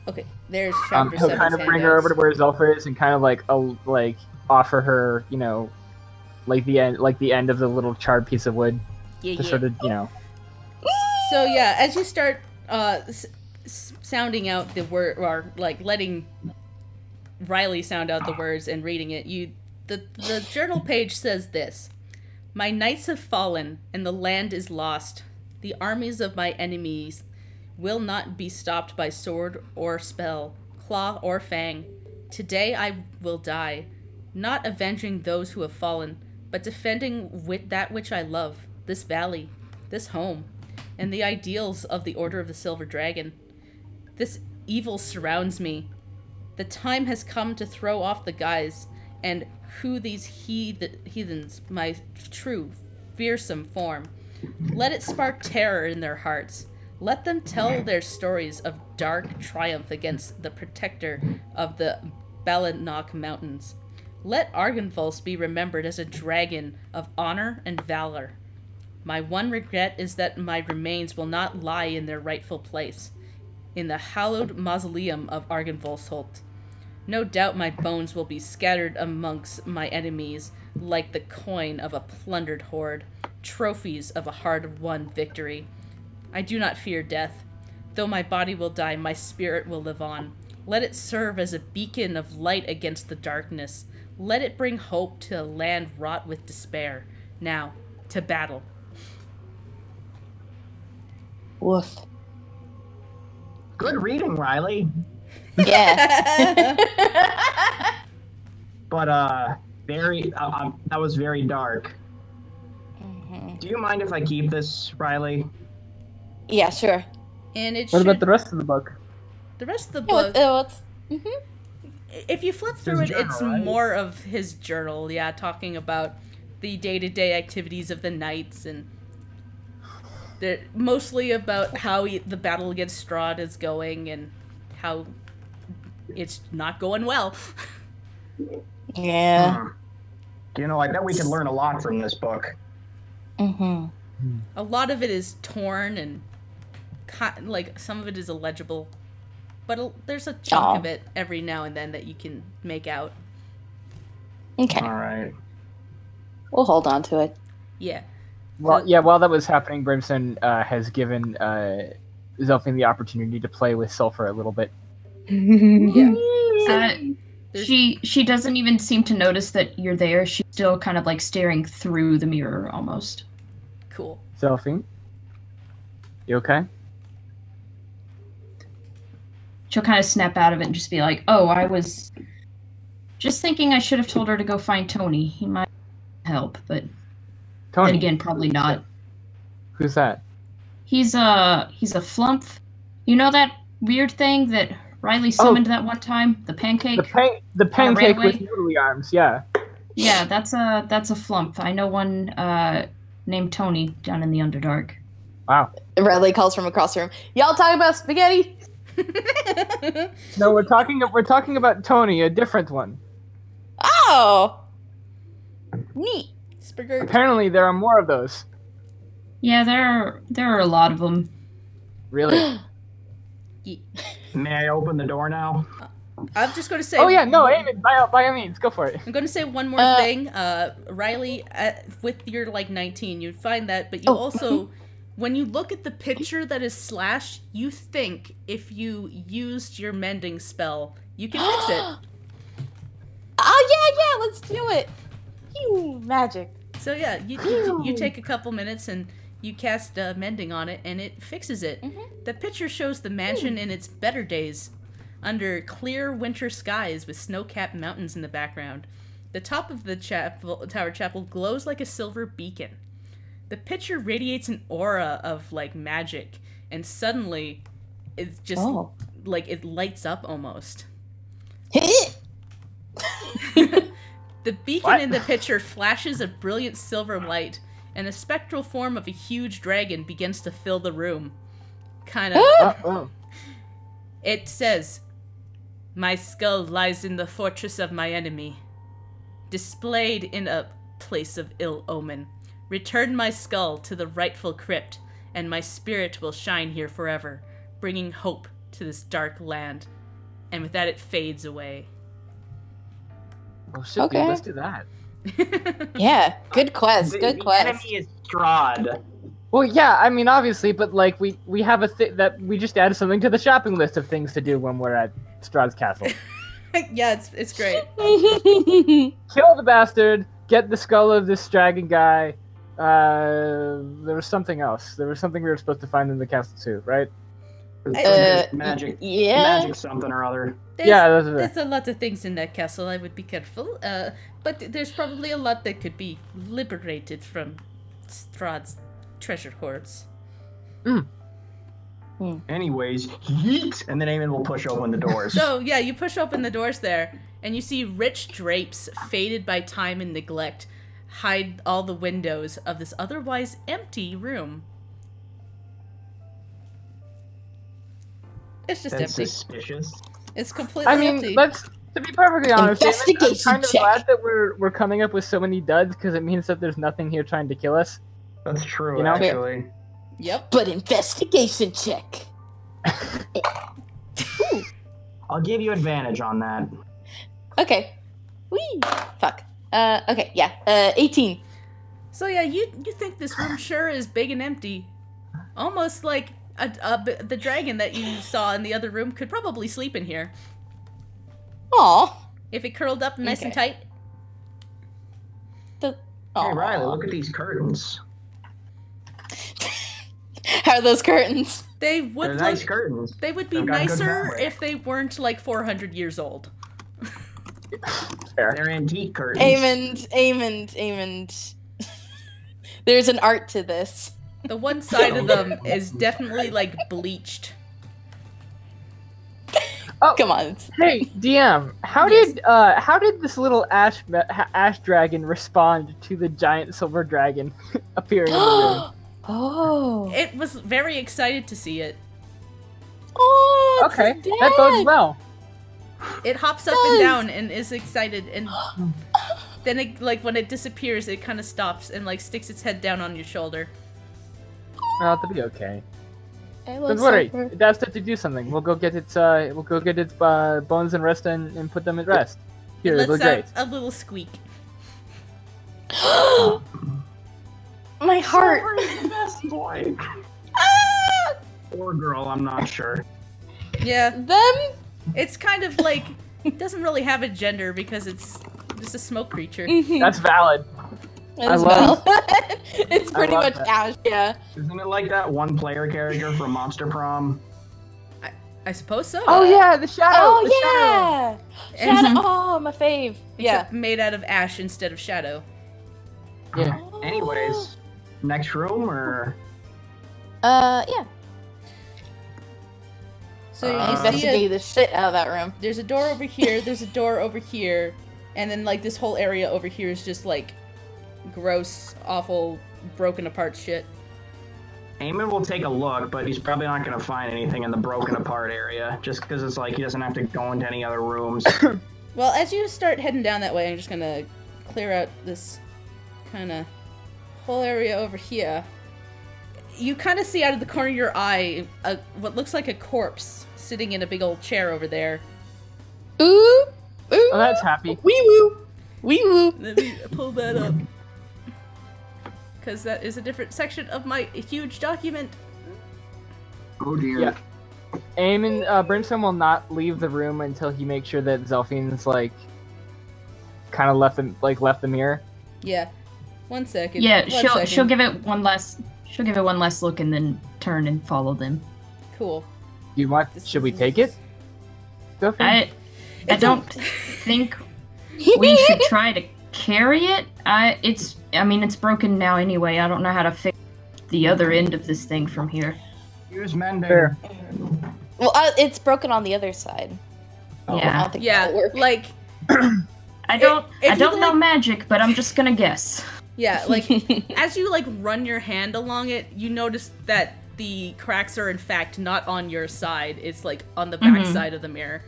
Okay. There's chapter He'll 7's kind of bring her over to handouts. where Zelphine is and kind of like offer her, like the end of the little charred piece of wood Yeah, to yeah. sort of, So yeah, as you start sounding out the word, or like letting Riley sound out the words and reading it, the journal page says this: "My knights have fallen, and the land is lost. The armies of my enemies will not be stopped by sword or spell, claw or fang. Today I will die, not avenging those who have fallen, but defending with that which I love, this valley, this home, and the ideals of the Order of the Silver Dragon. This evil surrounds me. The time has come to throw off the guise, and who these heathens, my true, fearsome form. Let it spark terror in their hearts. Let them tell their stories of dark triumph against the protector of the Balanok Mountains. Let Argonvolts be remembered as a dragon of honor and valor. My one regret is that my remains will not lie in their rightful place, in the hallowed mausoleum of Argonvoltsholt. No doubt my bones will be scattered amongst my enemies like the coin of a plundered horde, trophies of a hard-won victory. I do not fear death. Though my body will die, my spirit will live on. Let it serve as a beacon of light against the darkness. Let it bring hope to a land wrought with despair. Now, to battle." Woof. Good reading, Riley. Yeah. But that was very dark. Do you mind if I keep this, Riley? Yeah, sure. And it What should... about the rest of the book? The rest of the Yeah, book... what's If you flip It's through his it, journal, it's right? more of his journal, yeah, talking about the day-to-day activities of the knights, and mostly about how the battle against Strahd is going, and how it's not going well. Yeah. You know, I bet we could learn a lot from this book. Mm-hmm. A lot of it is torn and like some of it is illegible, but there's a chunk of it every now and then that you can make out. Okay. All right. We'll hold on to it. Yeah. Well, yeah. While that was happening, Brimstone has given Zelfin the opportunity to play with sulfur a little bit. Yeah. So, she doesn't even seem to notice that you're there. She's still kind of like staring through the mirror almost. cool. Zelfin, you okay? She'll kind of snap out of it and just be like, "Oh, I was just thinking I should have told her to go find Tony. He might help, but Tony. then again, probably not. Who's that? He's a flump. You know that weird thing that Riley summoned that one time? The pancake? The pancake railway? with noodly arms, yeah. Yeah, that's a flump. I know one named Tony down in the Underdark. Wow. Riley calls from across the room. Y'all talking about spaghetti? No, we're talking about Tony, a different one. Oh! Neat. Spaghetti. Apparently there are more of those. Yeah, there are a lot of them. Really? May I open the door now? I'm just going to say... Oh yeah, no, Aiden, by all means, go for it. I'm going to say one more thing. Riley, with your, 19, you'd find that, but you also... When you look at the picture that is slashed, you think if you used your mending spell, you can fix it. Oh, yeah, let's do it. Phew, magic. So yeah, you take a couple minutes and you cast mending on it, and it fixes it. Mm-hmm. The picture shows the mansion in its better days, under clear winter skies with snow-capped mountains in the background. The top of the tower chapel glows like a silver beacon. The picture radiates an aura of, magic, and suddenly, it's just, it lights up almost. The beacon in the picture flashes a brilliant silver light, and a spectral form of a huge dragon begins to fill the room. It says, "My skull lies in the fortress of my enemy, displayed in a place of ill omen. Return my skull to the rightful crypt, and my spirit will shine here forever, bringing hope to this dark land." And with that, it fades away. Oh shit, dude, let's do that. Yeah, good quest, good quest. The enemy is Strahd. Well, yeah, I mean, obviously, but, we have a thing that we just added something to the shopping list of things to do when we're at Strahd's castle. Yeah, it's great. Kill the bastard, get the skull of this dragon guy. There was something else. There was something we were supposed to find in the castle too, right? Magic. Yeah. Magic something or other. There's a lot of things in that castle. I would be careful. But there's probably a lot that could be liberated from Strahd's treasure hoards. Anyways, yeet, and then Eamon will push open the doors. So yeah, you push open the doors there, and you see rich drapes, faded by time and neglect, hide all the windows of this otherwise empty room. It's just That's empty. suspicious. It's completely empty. To be perfectly honest, I'm Investigation kind of check. glad that we're coming up with so many duds, because it means that there's nothing here trying to kill us. That's true, You know? actually. Yep. But investigation check. I'll give you advantage on that. Okay. Whee! Fuck. Okay, yeah. 18. So yeah, you think this room sure is big and empty, almost like the dragon that you saw in the other room could probably sleep in here Aw. if it curled up nice and tight. Hey, Riley, look at these curtains. How are those curtains? They They're would nice curtains. They would be They've got good nicer fabric. if they weren't 400 years old. Fair. They're antique curtains. Amond. There's an art to this. The one side of them is definitely bleached. Oh, Come on. hey, DM, how Yes. did this little ash dragon respond to the giant silver dragon appearing in the room? Oh. It was very excited to see it. Oh, it's Okay, his that bodes dad. well. It hops up and down and is excited, and then it, like, when it disappears, it kind of stops and, like, sticks its head down on your shoulder. Well, that'll be okay. Don't Don't worry, it asked it to do something. We'll go get its bones and rest and put them at rest. Here, It it'll lets look out great. a little squeak. My heart. Best boy. Or girl, I'm not sure. Yeah, Them? it's kind of like, it doesn't really have a gender because it's just a smoke creature. That's valid. As love- well. It's pretty love much that. Ash, yeah. Isn't it like that one player character from Monster Prom? I suppose so. Oh yeah, the shadow. the shadow. Yeah! Shadow. Oh, my fave. Yeah. Except made out of ash instead of shadow. Yeah. Anyways, next room or Yeah. So I you see investigated the shit out of that room. there's a door over here, there's a door over here, and then, like, this whole area over here is just, like, gross, awful, broken apart shit. Eamon will take a look, but he's probably not going to find anything in the broken apart area, just because it's like he doesn't have to go into any other rooms. Well, as you start heading down that way, I'm just gonna clear out this kind of whole area over here. You kind of see out of the corner of your eye what looks like a corpse sitting in a big old chair over there. Ooh! Ooh! Oh, that's happy. Wee woo! Wee woo! Let me pull that up. Because that is a different section of my huge document. Oh dear. Yeah. Eamon, Brimstone will not leave the room until he makes sure that Zelfine's, like, kind of left the mirror. Yeah. 1 second. Yeah, One she'll second. give it one last look and then turn and follow them. Cool. Should we take it? Zelfine? I It's don't think we should try to carry it. It's broken now anyway. I don't know how to fix the other end of this thing from here. Use mending. Fair. Well, it's broken on the other side. I Yeah, don't think Yeah, that'll work. like, I don't if you know like- magic, but I'm just gonna guess. yeah, like, as you, like, run your hand along it, you notice that the cracks are, in fact, not on your side. It's, like, on the back Mhm. side of the mirror.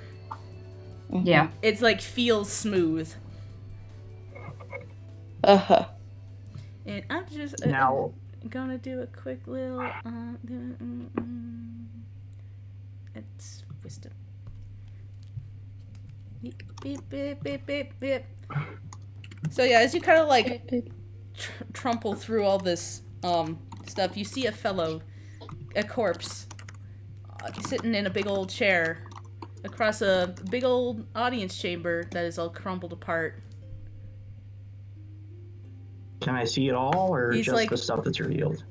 Yeah. It's, like, feels smooth. Uh-huh. And I'm just Now, gonna do a quick little, it's wisdom. Beep, beep, beep, beep, beep, beep. So yeah, as you kind of, like, trumple through all this stuff, you see a corpse, sitting in a big old chair across a big old audience chamber that is all crumbled apart. can I see it all, or He's just like- the stuff that's revealed?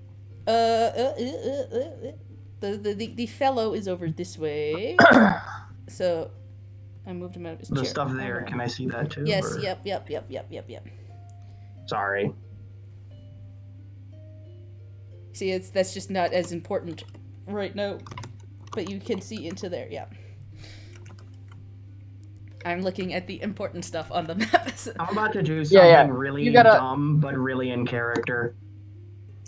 The fellow is over this way. So I moved him out of his The chair. stuff there, Alright. can I see that too? Yes, or- yep. Sorry. See, that's just not as important right now. But you can see into there, yeah. I'm looking at the important stuff on the map. I'm about to do something Yeah, really you gotta- dumb, but really in character.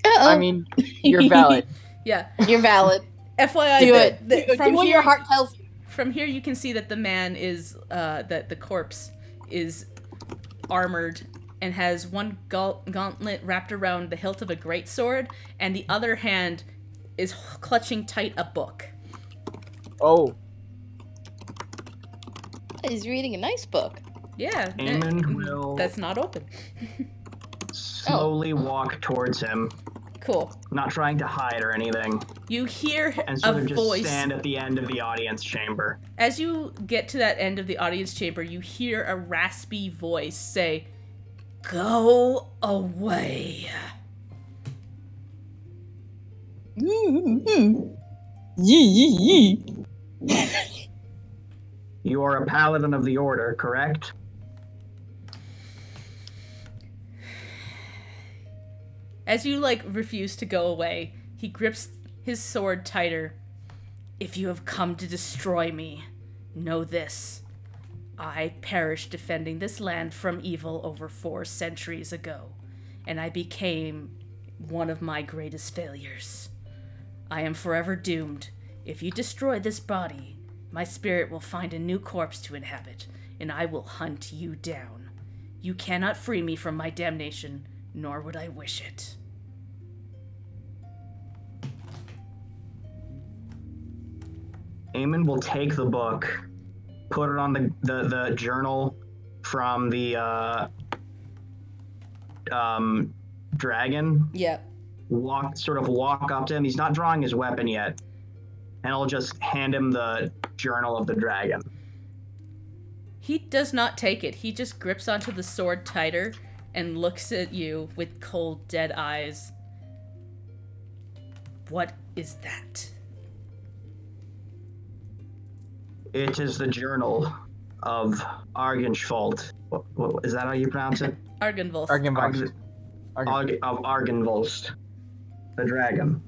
Uh-oh. I mean, you're valid. Yeah. You're valid. FYI, Do it. the- Do what your heart tells you. From here, you can see that the man is, that the corpse is armored and has one gauntlet wrapped around the hilt of a greatsword, and the other hand is clutching tight a book. Oh, He's reading a nice book. Yeah, Eamon will that's not open. slowly walk towards him, Cool. not trying to hide or anything, You hear and a sort of just voice. stand at the end of the audience chamber. As you get to that end of the audience chamber, you hear a raspy voice say, "Go away." You are a paladin of the order, correct? As you, like, refuse to go away, he grips his sword tighter. "If you have come to destroy me, know this. I perished defending this land from evil over 4 centuries ago, and I became one of my greatest failures. I am forever doomed. If you destroy this body, My spirit will find a new corpse to inhabit, and I will hunt you down. You cannot free me from my damnation, nor would I wish it. Eamon will take the book, put it on the journal from the dragon. Yep. Walk up to him. He's not drawing his weapon yet. And I'll just hand him the journal of the dragon. He does not take it. He just grips onto the sword tighter and looks at you with cold, dead eyes. What is that? It is the journal of Argonvoltsholt. Is that how you pronounce it? Argonvoltsholt. Of Argonvoltsholt. The dragon.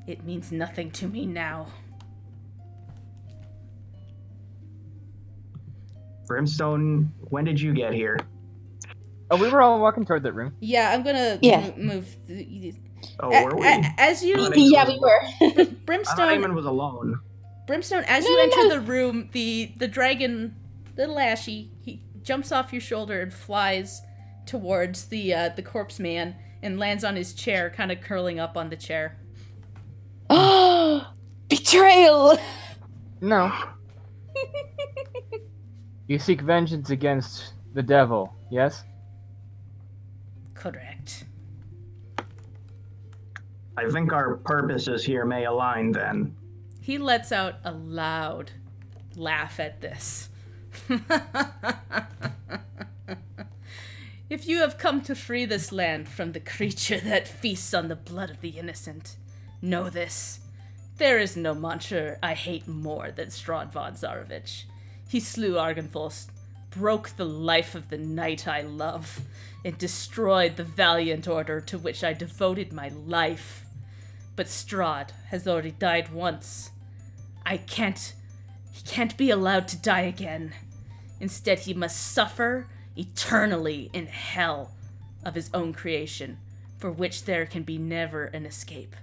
It means nothing to me now. Brimstone, when did you get here? Oh, we were all walking toward that room. Yeah, I'm gonna move. Were we? As you... Yeah, we were. Brimstone... I thought Eamon was alone. Brimstone, as you enter the room, the dragon, little Ashy, he jumps off your shoulder and flies towards the corpse man and lands on his chair, kind of curling up on the chair. Betrayal! No. You seek vengeance against the devil, yes? Correct. I think our purposes here may align then. He lets out a loud laugh at this. If you have come to free this land from the creature that feasts on the blood of the innocent, know this. There is no monster I hate more than Strahd von Zarovich. He slew Argonvoltsholt, broke the life of the knight I love, and destroyed the valiant order to which I devoted my life. But Strahd has already died once. He can't be allowed to die again. Instead, he must suffer eternally in hell of his own creation, for which there can be never an escape.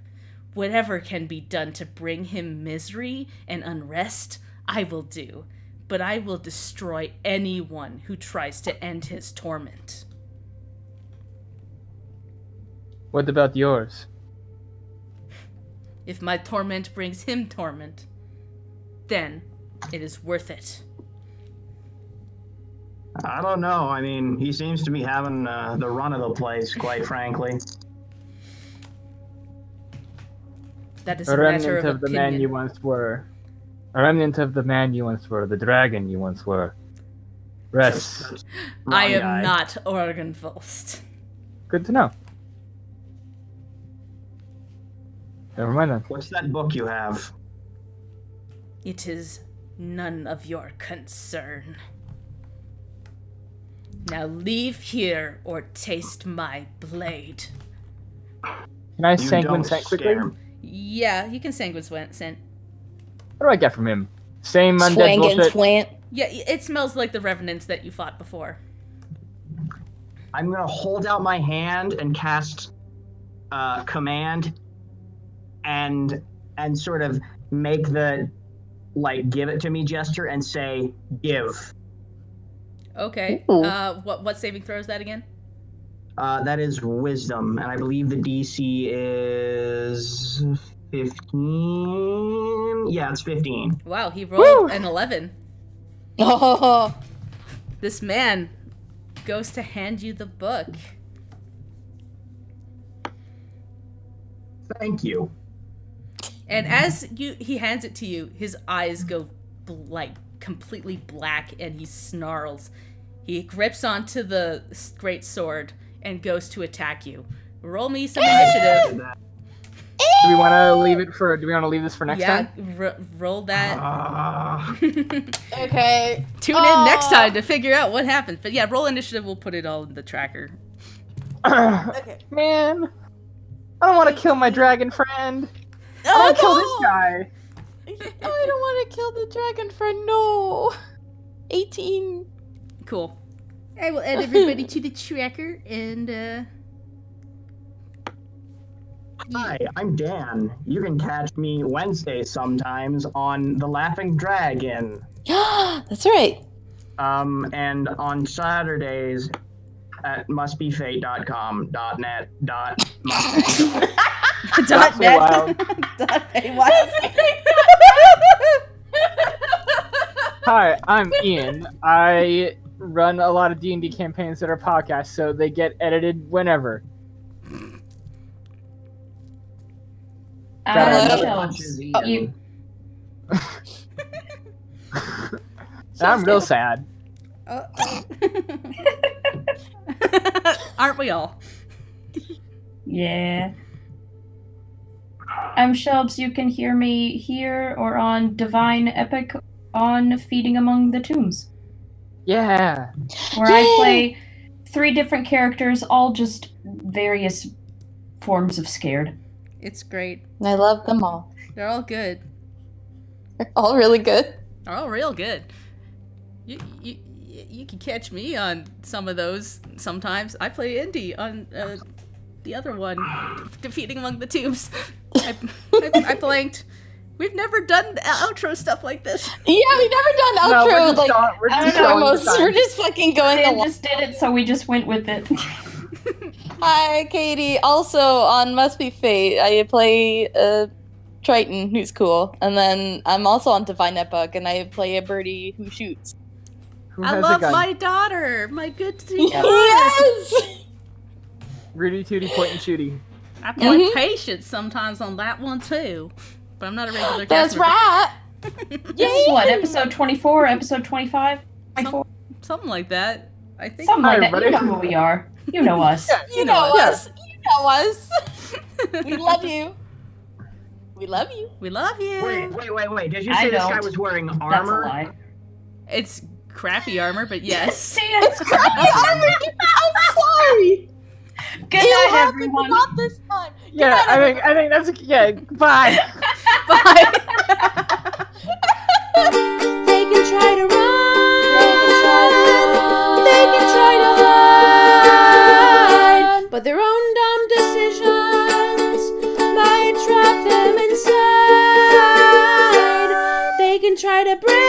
Whatever can be done to bring him misery and unrest, I will do, but I will destroy anyone who tries to end his torment. What about yours? If my torment brings him torment, then it is worth it. I don't know. I mean, he seems to be having the run of the place, quite frankly. That is A a matter remnant of of the man you opinion. once were. A remnant of the man you once were, the dragon you once were. Rest. I Wrong am guy. not Argonvoltsholt. Good to know. Never mind then. What's that book you have? It is none of your concern. Now leave here or taste my blade. Can I You sanguine don't scent quickly? scare What me. Yeah, you can sanguine scent. do I get from him? Same undead Swang and bullshit. swant. Yeah, it smells like the revenants that you fought before. I'm gonna hold out my hand and cast command, and sort of make the give it to me gesture and say give. Okay. Ooh. What saving throw is that again? That is wisdom, and I believe the DC is 15. Yeah, it's 15. Wow, he rolled Woo! an 11. Oh, This man goes to hand you the book. Thank you. And as he hands it to you, his eyes go completely black and he snarls. He grips onto the great sword and goes to attack you. Roll me some initiative. Do we want to leave it for? Do we want to leave this for next time? Roll that. okay. Tune in next time to figure out what happens. But yeah, roll initiative. We'll put it all in the tracker. Okay. Man, I don't want to kill my dragon friend. I Oh, want to kill this guy. I don't want to kill the dragon friend. No. 18. Cool. I will add everybody to the tracker and Hi, I'm Dan. You can catch me Wednesday sometimes on The Laughing Dragon. That's right. And on Saturdays at mustbefate.com.net. Mustang. Dot so wild. Hi, I'm Ian. I run a lot of D&D campaigns that are podcasts, so they get edited whenever. I'm real sad. Aren't we all? Yeah. I'm Shelbs. You can hear me here or on Divine Epic on Feeding Among the Tombs. Yeah. Where I play 3 different characters, all just various forms of scared. It's great. I love them all. They're all good. They're all really good. They're all real good. You can catch me on some of those sometimes. I play Indy on the other one, Defeating Among the Tombs. I blanked. We've never done outro stuff like this. Yeah, we've never done outro. We're just fucking going along. They just did it, so we just went with it. Hi, Katie. Also on Must Be Fate, I play Triton, who's cool, and then I'm also on Divine Epic, and I play a birdie who shoots. I love my daughter, my good daughter. Yes. Rudy Tooty Point and Shooty. I play Patience sometimes on that one too, but I'm not a regular. That's right. This is what, episode 24, episode 25, 24? Something like that. I think. Something like that. You know who we are. You know us. Yeah, you know us. You know us. We love you. We love you. We love you. Wait. Did you say this guy was wearing armor? That's a lie. It's crappy armor, but yes. It's crappy armor. I'm sorry. Good night, everyone. Not this time. Yeah, I think that's Bye. Bye. They can try to run. They can try to hide, but their own dumb decisions might trap them inside. They can try to break